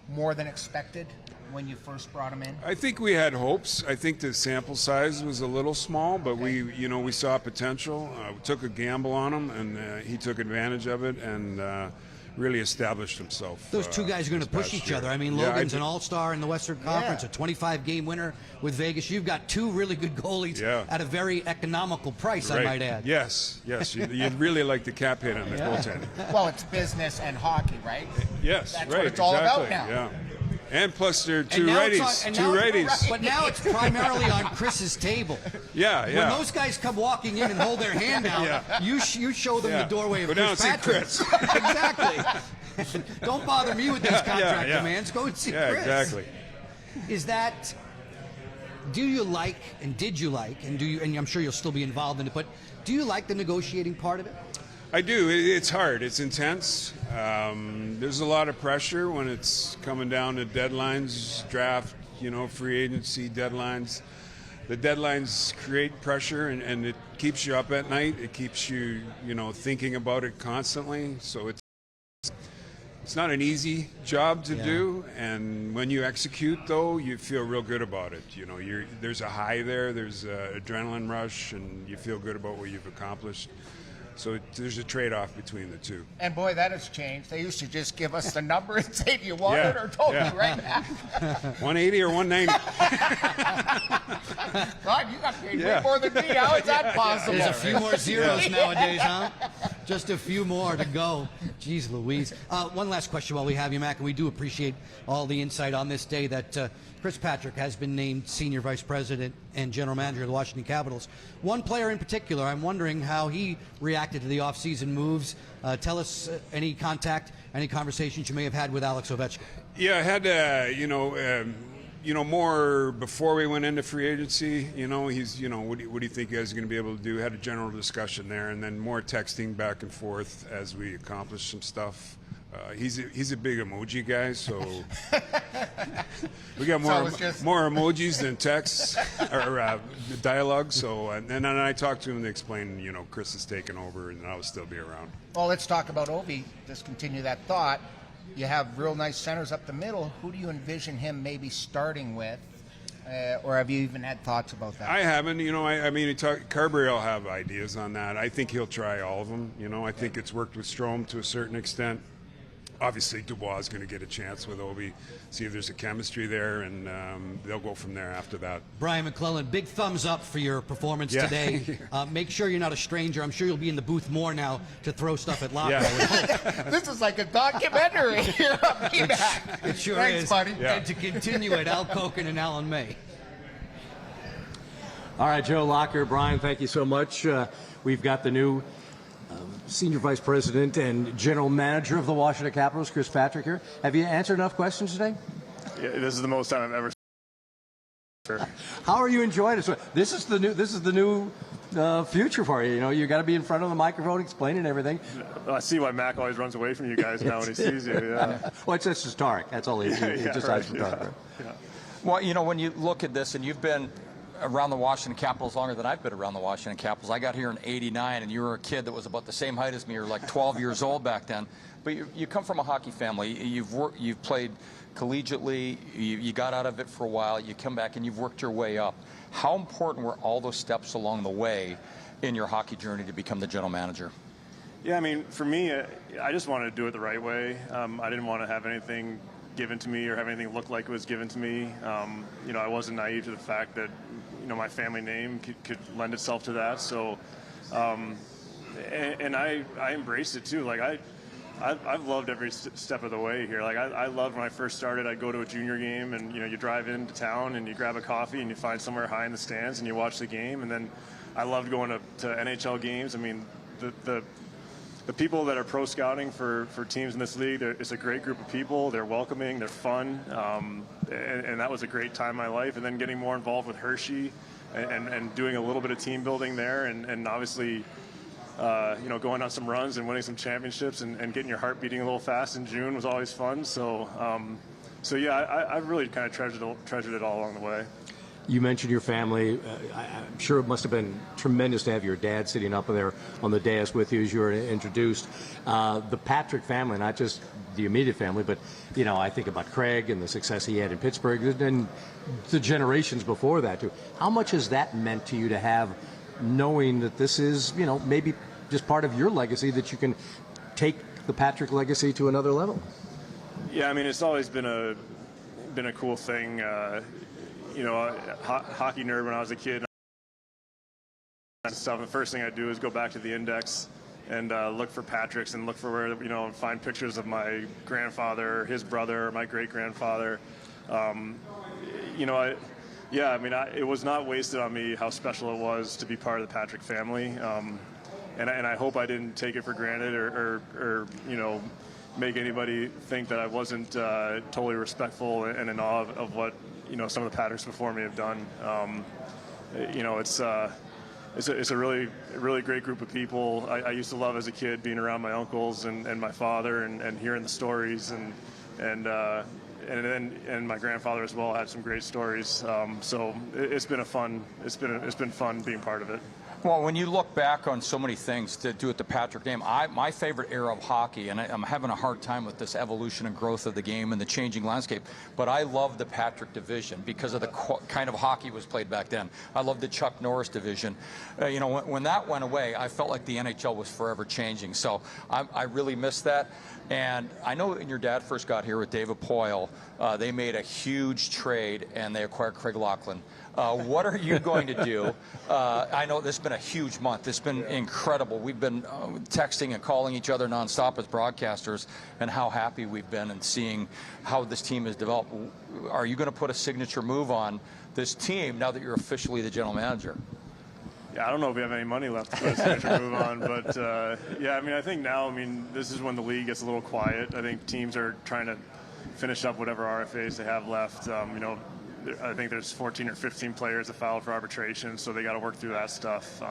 more than expected when you first brought him in? I think we had hopes. I think the sample size was a little small, but we saw potential. We took a gamble on him, and he took advantage of it and really established himself. Those 2 guys are going to push each other. I mean, Logan's an all-star in the Western Conference, a 25-game winner with Vegas. You've got 2 really good goalies at a very economical price, I might add. Yes. You'd really like the cap hit on the goaltending. Well, it's business and hockey, right? Yes, That's right. what it's all about exactly. now. Yeah. And plus there are 2 righties. 2 righties. But now it's primarily on Chris's table. Yeah. When those guys come walking in and hold their hand out, you show them the doorway of Go down and Chris see Patrick. Chris. Exactly. Don't bother me with these contract demands. Go and see Chris. Yeah, exactly. Is that? Do you like, and did you like, and do you? And I'm sure you'll still be involved in it. But do you like the negotiating part of it? I do. It's hard. It's intense. There's a lot of pressure when it's coming down to deadlines, draft, free agency deadlines. The deadlines create pressure, and it keeps you up at night. It keeps you, thinking about it constantly. So it's not an easy job to do. And when you execute, though, you feel real good about it. There's a high there. There's an adrenaline rush, and you feel good about what you've accomplished. So there's a trade-off between the 2. And boy, that has changed. They used to just give us the number and say, do you want it, or told me right back. 180 or 190. God, you got paid way more than me. How is that possible? There's a few more zeros nowadays, huh? Just a few more to go. Jeez Louise. One last question while we have you, Mac, and we do appreciate all the insight on this day that Chris Patrick has been named Senior Vice President and General Manager of the Washington Capitals. One player in particular, I'm wondering how he reacted to the offseason moves. Tell us any contact, any conversations you may have had with Alex Ovechkin. Yeah, I had, more before we went into free agency. He's, what do you think you guys are going to be able to do? Had a general discussion there, and then more texting back and forth as we accomplished some stuff. He's a big emoji guy, so we got more emojis than texts or dialogue. So and then I talked to him to explain, Chris is taking over and I'll still be around. Well, let's talk about Ovi. Just continue that thought. You have real nice centers up the middle. Who do you envision him maybe starting with? Or have you even had thoughts about that? I haven't. Carberry will have ideas on that. I think he'll try all of them. I think it's worked with Strome to a certain extent. obviously Dubois is going to get a chance with Obi, see if there's a chemistry there, and they'll go from there after that. Brian MacLellan, big thumbs up for your performance today. Make sure you're not a stranger. I'm sure you'll be in the booth more now to throw stuff at Locker. This is like a documentary. It sure Thanks, is. buddy. And to continue it, Al Koken and Alan May. All right, Joe Locker, Brian, thank you so much. We've got the new Senior Vice President and General Manager of the Washington Capitals, Chris Patrick here. Have you answered enough questions today? Yeah, this is the most time I've ever. How are you enjoying it? So this is the new future for you. You know, you got to be in front of the microphone explaining everything. I see why Mac always runs away from you guys now when he sees you. Yeah. Well, it's just Tarek. That's all he just hides from Tarek. Yeah. Well, you know, when you look at this, and you've been around the Washington Capitals longer than I've been around the Washington Capitals. I got here in '89, and you were a kid that was about the same height as me. You were like 12 years old back then. But you come from a hockey family. You've played collegiately. You got out of it for a while. You come back, and you've worked your way up. How important were all those steps along the way in your hockey journey to become the general manager? Yeah, I mean, for me, I just wanted to do it the right way. I didn't want to have anything given to me or have anything look like it was given to me. You know, I wasn't naive to the fact that, you know, my family name could lend itself to that. So, and I embraced it too. Like I've loved every step of the way here. Like I loved when I first started, I'd go to a junior game and, you know, you drive into town and you grab a coffee and you find somewhere high in the stands and you watch the game. And then I loved going to NHL games. I mean, the people that are pro scouting for teams in this league, it's a great group of people. They're welcoming, they're fun, and that was a great time in my life. And then getting more involved with Hershey and doing a little bit of team building there, and obviously, you know, going on some runs and winning some championships and getting your heart beating a little fast in June was always fun. So, yeah, I really kind of treasured it all along the way. You mentioned your family. I'm sure it must have been tremendous to have your dad sitting up there on the dais with you as you were introduced. The Patrick family, not just the immediate family, but, you know, I think about Craig and the success he had in Pittsburgh and the generations before that, too. How much has that meant to you to have, knowing that this is, you know, maybe just part of your legacy, that you can take the Patrick legacy to another level? Yeah, I mean, it's always been a cool thing. You know, hockey nerd when I was a kid. And stuff. The first thing I do is go back to the index and look for Patricks and look for where, you know, find pictures of my grandfather, his brother, my great grandfather. You know, I mean, it was not wasted on me how special it was to be part of the Patrick family. And I hope I didn't take it for granted or you know, make anybody think that I wasn't totally respectful and in awe of what, you know, some of the Patricks before me have done. You know, it's a really great group of people. I used to love as a kid being around my uncles and my father and hearing the stories and my grandfather as well had some great stories. So it's been fun being part of it. Well, when you look back on so many things to do with the Patrick name, my favorite era of hockey, and I'm having a hard time with this evolution and growth of the game and the changing landscape, but I love the Patrick division because of the kind of hockey was played back then. I love the Chuck Norris division. You know, when that went away, I felt like the NHL was forever changing. So I really miss that. And I know when your dad first got here with David Poyle, they made a huge trade and they acquired Craig Laughlin. What are you going to do? I know this has been a huge month. It's been incredible. We've been texting and calling each other nonstop as broadcasters, and how happy we've been and seeing how this team has developed. Are you going to put a signature move on this team now that you're officially the general manager? Yeah, I don't know if we have any money left to put a signature move on, but yeah, I mean, I think now, I mean, this is when the league gets a little quiet. I think teams are trying to finish up whatever RFAs they have left. You know, I think there's 14 or 15 players that filed for arbitration, so they got to work through that stuff.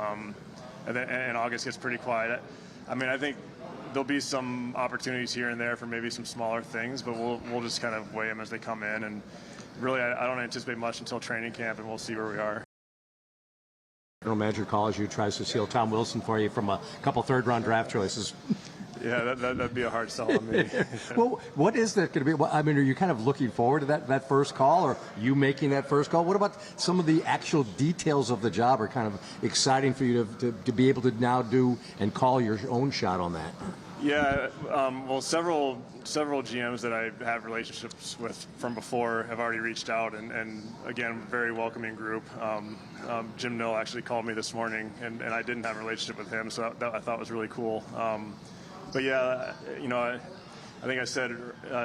And August gets pretty quiet. I mean, I think there'll be some opportunities here and there for maybe some smaller things, but we'll just kind of weigh them as they come in. And really, I don't anticipate much until training camp, and we'll see where we are. General manager calls you, tries to steal Tom Wilson for you from a couple third-round draft choices. Yeah, that'd be a hard sell on me. Well, what is that going to be? Well, I mean, are you kind of looking forward to that first call, or you making that first call? What about some of the actual details of the job are kind of exciting for you to be able to now do and call your own shot on that? Yeah, well, several GMs that I have relationships with from before have already reached out, and again, very welcoming group. Jim Nill actually called me this morning, and I didn't have a relationship with him, so that I thought was really cool. But yeah, I think I said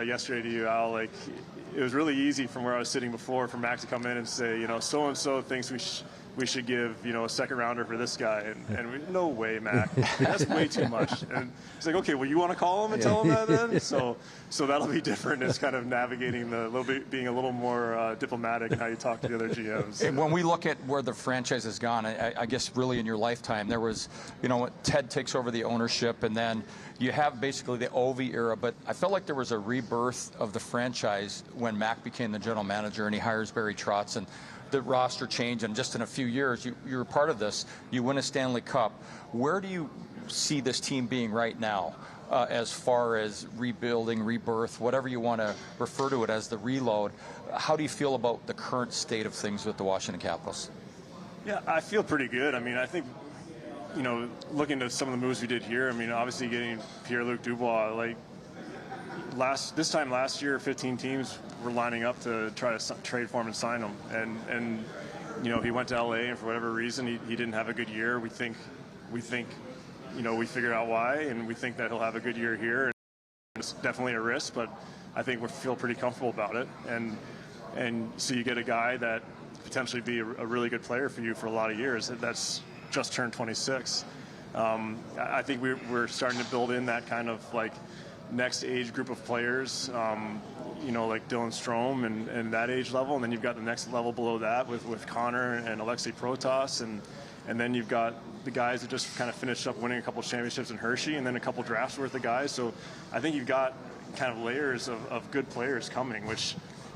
yesterday to you, Al, like it was really easy from where I was sitting before for Mac to come in and say, so and so thinks we should give a second rounder for this guy, and no way, Mac, that's way too much. And it's like, okay, well, you want to call him and tell him that then? So that'll be different. It's kind of navigating being a little more diplomatic in how you talk to the other GMs. And when we look at where the franchise has gone, I guess really in your lifetime, there was, Ted takes over the ownership, and then you have basically the Ovi era, but I felt like there was a rebirth of the franchise when Mac became the general manager and he hires Barry Trotz, and the roster changed, and just in a few years, you're part of this. You win a Stanley Cup. Where do you see this team being right now as far as rebuilding, rebirth, whatever you want to refer to it as, the reload? How do you feel about the current state of things with the Washington Capitals? Yeah, I feel pretty good. I mean, I think, looking at some of the moves we did here, I mean, obviously getting Pierre-Luc Dubois, like, this time last year, 15 teams were lining up to try to trade for him and sign him, and he went to LA, and for whatever reason he didn't have a good year. We think we figured out why, and we think that he'll have a good year here. It's definitely a risk, but I think we feel pretty comfortable about it, and so you get a guy that potentially be a really good player for you for a lot of years. That's just turned 26. I think we're starting to build in that kind of like next age group of players, like Dylan Strome and that age level, and then you've got the next level below that with Connor and Alexei Protas, and then you've got the guys that just kind of finished up winning a couple championships in Hershey, and then a couple drafts worth of guys. So I think you've got kind of layers of good players coming, which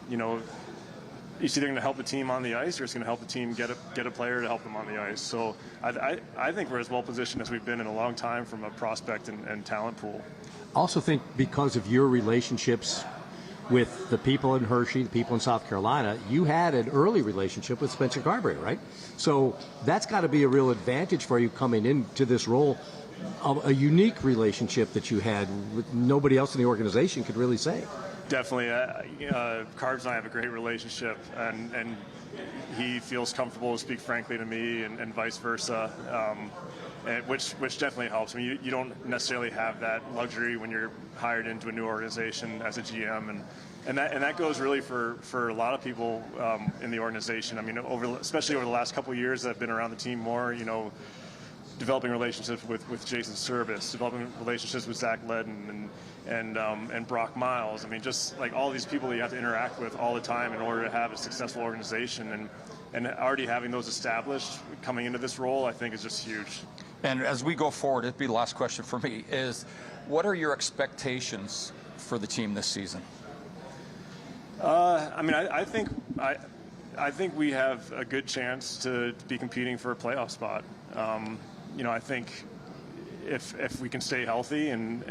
it's either going to help the team on the ice or it's going to help the team get a player to help them on the ice. So I think we're as well positioned as we've been in a long time from a prospect and talent pool. I also think because of your relationships with the people in Hershey, the people in South Carolina, you had an early relationship with Spencer Carberry, right? So that's got to be a real advantage for you coming into this role, a unique relationship that you had with nobody else in the organization could really say. Definitely. Carbs and I have a great relationship, and he feels comfortable to speak frankly to me and vice versa, which definitely helps. I mean, you don't necessarily have that luxury when you're hired into a new organization as a GM, and that goes really for a lot of people in the organization. I mean, especially over the last couple of years that I've been around the team more, developing relationships with Jason Service, developing relationships with Zach Ledden and Brock Miles. I mean, just like all these people that you have to interact with all the time in order to have a successful organization, and already having those established coming into this role, I think is just huge. And as we go forward, it'd be the last question for me, is what are your expectations for the team this season? I mean, I think we have a good chance to be competing for a playoff spot. I think if we can stay healthy and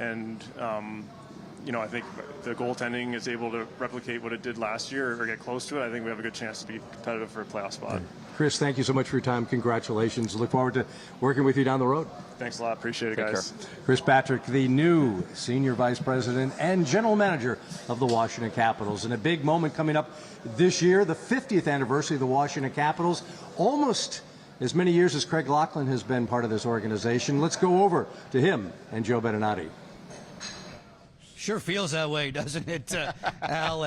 I think the goaltending is able to replicate what it did last year or get close to it, I think we have a good chance to be competitive for a playoff spot. Chris, thank you so much for your time. Congratulations. Look forward to working with you down the road. Thanks a lot. Appreciate it, guys. Take care. Chris Patrick, the new Senior Vice President and General Manager of the Washington Capitals. And a big moment coming up this year, the 50th anniversary of the Washington Capitals. Almost as many years as Craig Laughlin has been part of this organization. Let's go over to him and Joe Beninati. Sure feels that way, doesn't it, Al?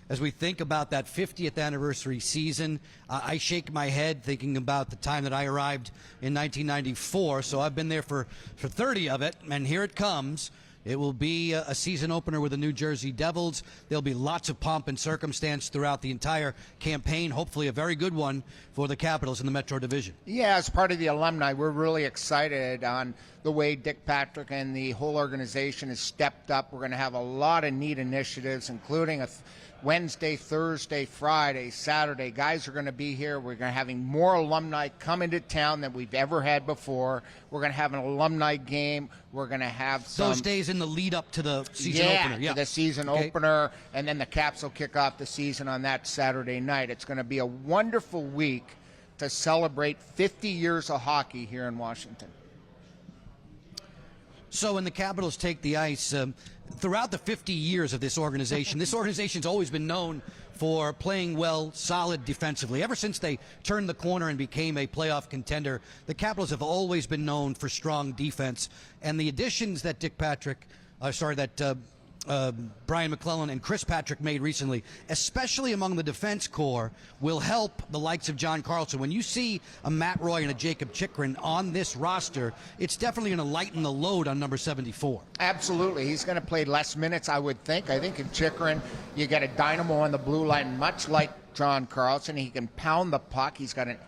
As we think about that 50th anniversary season, I shake my head thinking about the time that I arrived in 1994. So I've been there for 30 of it, and here it comes. It will be a season opener with the New Jersey Devils. There'll be lots of pomp and circumstance throughout the entire campaign. Hopefully a very good one for the Capitals in the Metro Division. Yeah, as part of the alumni, we're really excited on the way Dick Patrick and the whole organization has stepped up. We're going to have a lot of neat initiatives, including a Wednesday, Thursday, Friday, Saturday. Guys are going to be here. We're going to having more alumni come into town than we've ever had before. We're going to have an alumni game. We're going to have some... Those days in the lead up to the season opener. Yeah, to the season opener. And then the Caps will kick off the season on that Saturday night. It's going to be a wonderful week to celebrate 50 years of hockey here in Washington. So when the Capitals take the ice, throughout the 50 years of this organization's always been known for playing well, solid defensively. Ever since they turned the corner and became a playoff contender, the Capitals have always been known for strong defense. And the additions that Brian MacLellan and Chris Patrick made recently, especially among the defense core, will help the likes of John Carlson. When you see a Matt Roy and a Jacob Chychrun on this roster, it's definitely going to lighten the load on number 74. Absolutely. He's going to play less minutes, I would think. I think in Chychrun, you get a dynamo on the blue line, much like John Carlson. He can pound the puck. He's got an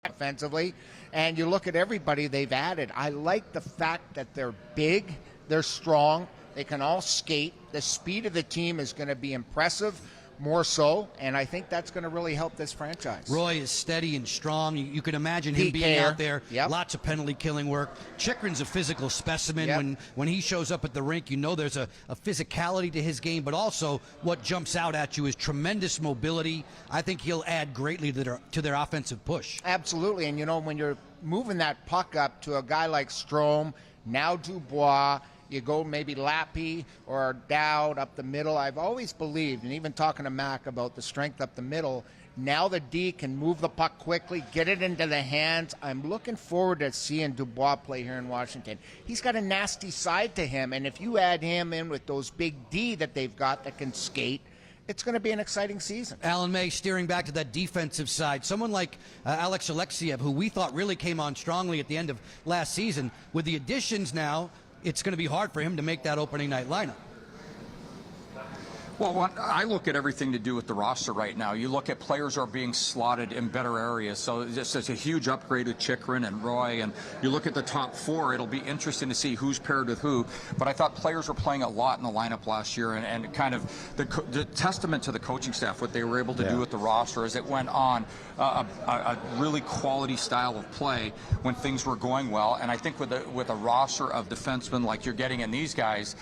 offensively. And you look at everybody they've added. I like the fact that they're big, they're strong, they can all skate. The speed of the team is going to be impressive, more so, and I think that's going to really help this franchise. Roy is steady and strong. You can imagine him being out there. Yep. Lots of penalty killing work. Chychrun's a physical specimen. Yep. When he shows up at the rink, you know there's a physicality to his game, but also what jumps out at you is tremendous mobility. I think he'll add greatly to their offensive push. Absolutely, and when you're moving that puck up to a guy like Strome, now Dubois, you go maybe Lappy or Dowd up the middle. I've always believed, and even talking to Mac about the strength up the middle, now the D can move the puck quickly, get it into the hands. I'm looking forward to seeing Dubois play here in Washington. He's got a nasty side to him, and if you add him in with those big D that they've got that can skate, it's going to be an exciting season. Alan May, steering back to that defensive side, someone like Alex Alexiev, who we thought really came on strongly at the end of last season, with the additions now, it's going to be hard for him to make that opening night lineup. Well, I look at everything to do with the roster right now. You look at players are being slotted in better areas. So this is a huge upgrade with Chychrun and Roy. And you look at the top four, it'll be interesting to see who's paired with who. But I thought players were playing a lot in the lineup last year. And kind of the testament to the coaching staff, what they were able to do with the roster as it went on, a really quality style of play when things were going well. And I think with a roster of defensemen like you're getting in these guys,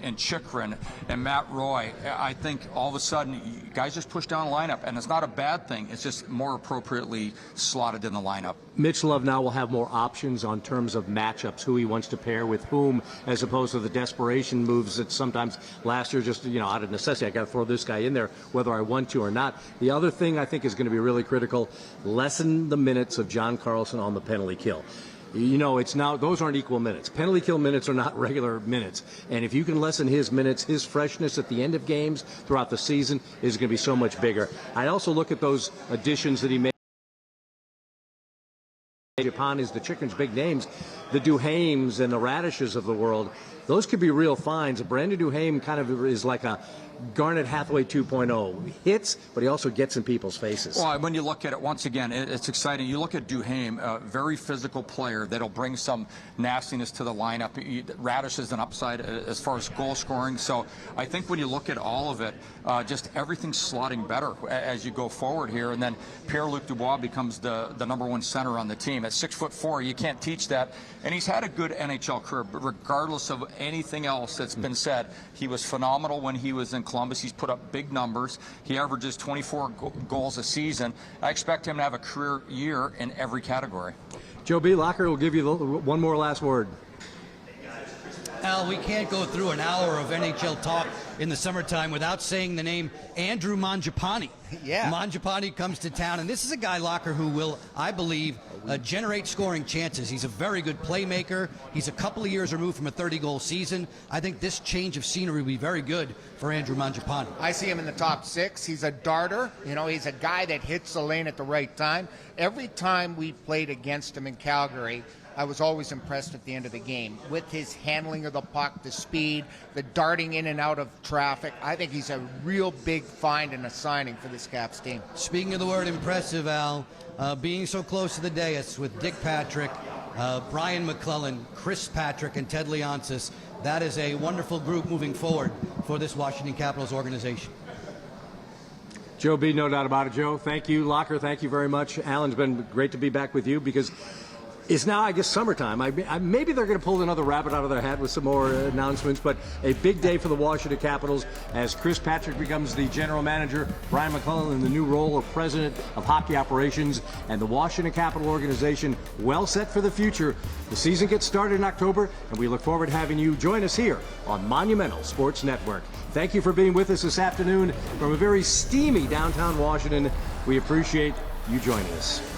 in Chychrun and Matt Roy, I think all of a sudden guys just push down the lineup, and it's not a bad thing. It's just more appropriately slotted in the lineup. Mitch Love now will have more options on terms of matchups, who he wants to pair with whom, as opposed to the desperation moves that sometimes last year just, out of necessity, I got to throw this guy in there whether I want to or not. The other thing I think is going to be really critical, lessen the minutes of John Carlson on the penalty kill. It's now, those aren't equal minutes. Penalty kill minutes are not regular minutes. And if you can lessen his minutes, his freshness at the end of games throughout the season is going to be so much bigger. I also look at those additions that he made. Japan is the Chychrun's big names, the Duhaimes and the Radishes of the world. Those could be real finds. Brandon Duhaime kind of is like a Garnet Hathaway 2.0. Hits, but he also gets in people's faces. Well, when you look at it, once again, it's exciting. You look at Duhaime, a very physical player that'll bring some nastiness to the lineup. Radish is an upside as far as goal scoring. So I think when you look at all of it, just everything's slotting better as you go forward here. And then Pierre-Luc Dubois becomes the number one center on the team. At 6'4", you can't teach that. And he's had a good NHL career, but regardless of anything else that's been said, he was phenomenal when he was in Columbus. He's put up big numbers. He averages 24 goals a season. I expect him to have a career year in every category. Joe B. Locker will give you one more last word. Al, we can't go through an hour of NHL talk in the summertime without saying the name Andrew Mangiapane. Yeah. Mangiapane comes to town, and this is a guy, Locker, who will, I believe, generate scoring chances. He's a very good playmaker. He's a couple of years removed from a 30-goal season. I think this change of scenery will be very good for Andrew Mangiapane. I see him in the top six. He's a darter. He's a guy that hits the lane at the right time. Every time we played against him in Calgary, I was always impressed at the end of the game with his handling of the puck, the speed, the darting in and out of traffic. I think he's a real big find and a signing for this Caps team. Speaking of the word impressive, Al, being so close to the dais with Dick Patrick, Brian MacLellan, Chris Patrick, and Ted Leonsis, that is a wonderful group moving forward for this Washington Capitals organization. Joe B., no doubt about it, Joe. Thank you. Locker, thank you very much. Alan's been great to be back with you because Is now, I guess, summertime. Maybe they're going to pull another rabbit out of their hat with some more announcements, but a big day for the Washington Capitals as Chris Patrick becomes the general manager, Brian MacLellan in the new role of president of hockey operations, and the Washington Capital organization well set for the future. The season gets started in October, and we look forward to having you join us here on Monumental Sports Network. Thank you for being with us this afternoon from a very steamy downtown Washington. We appreciate you joining us.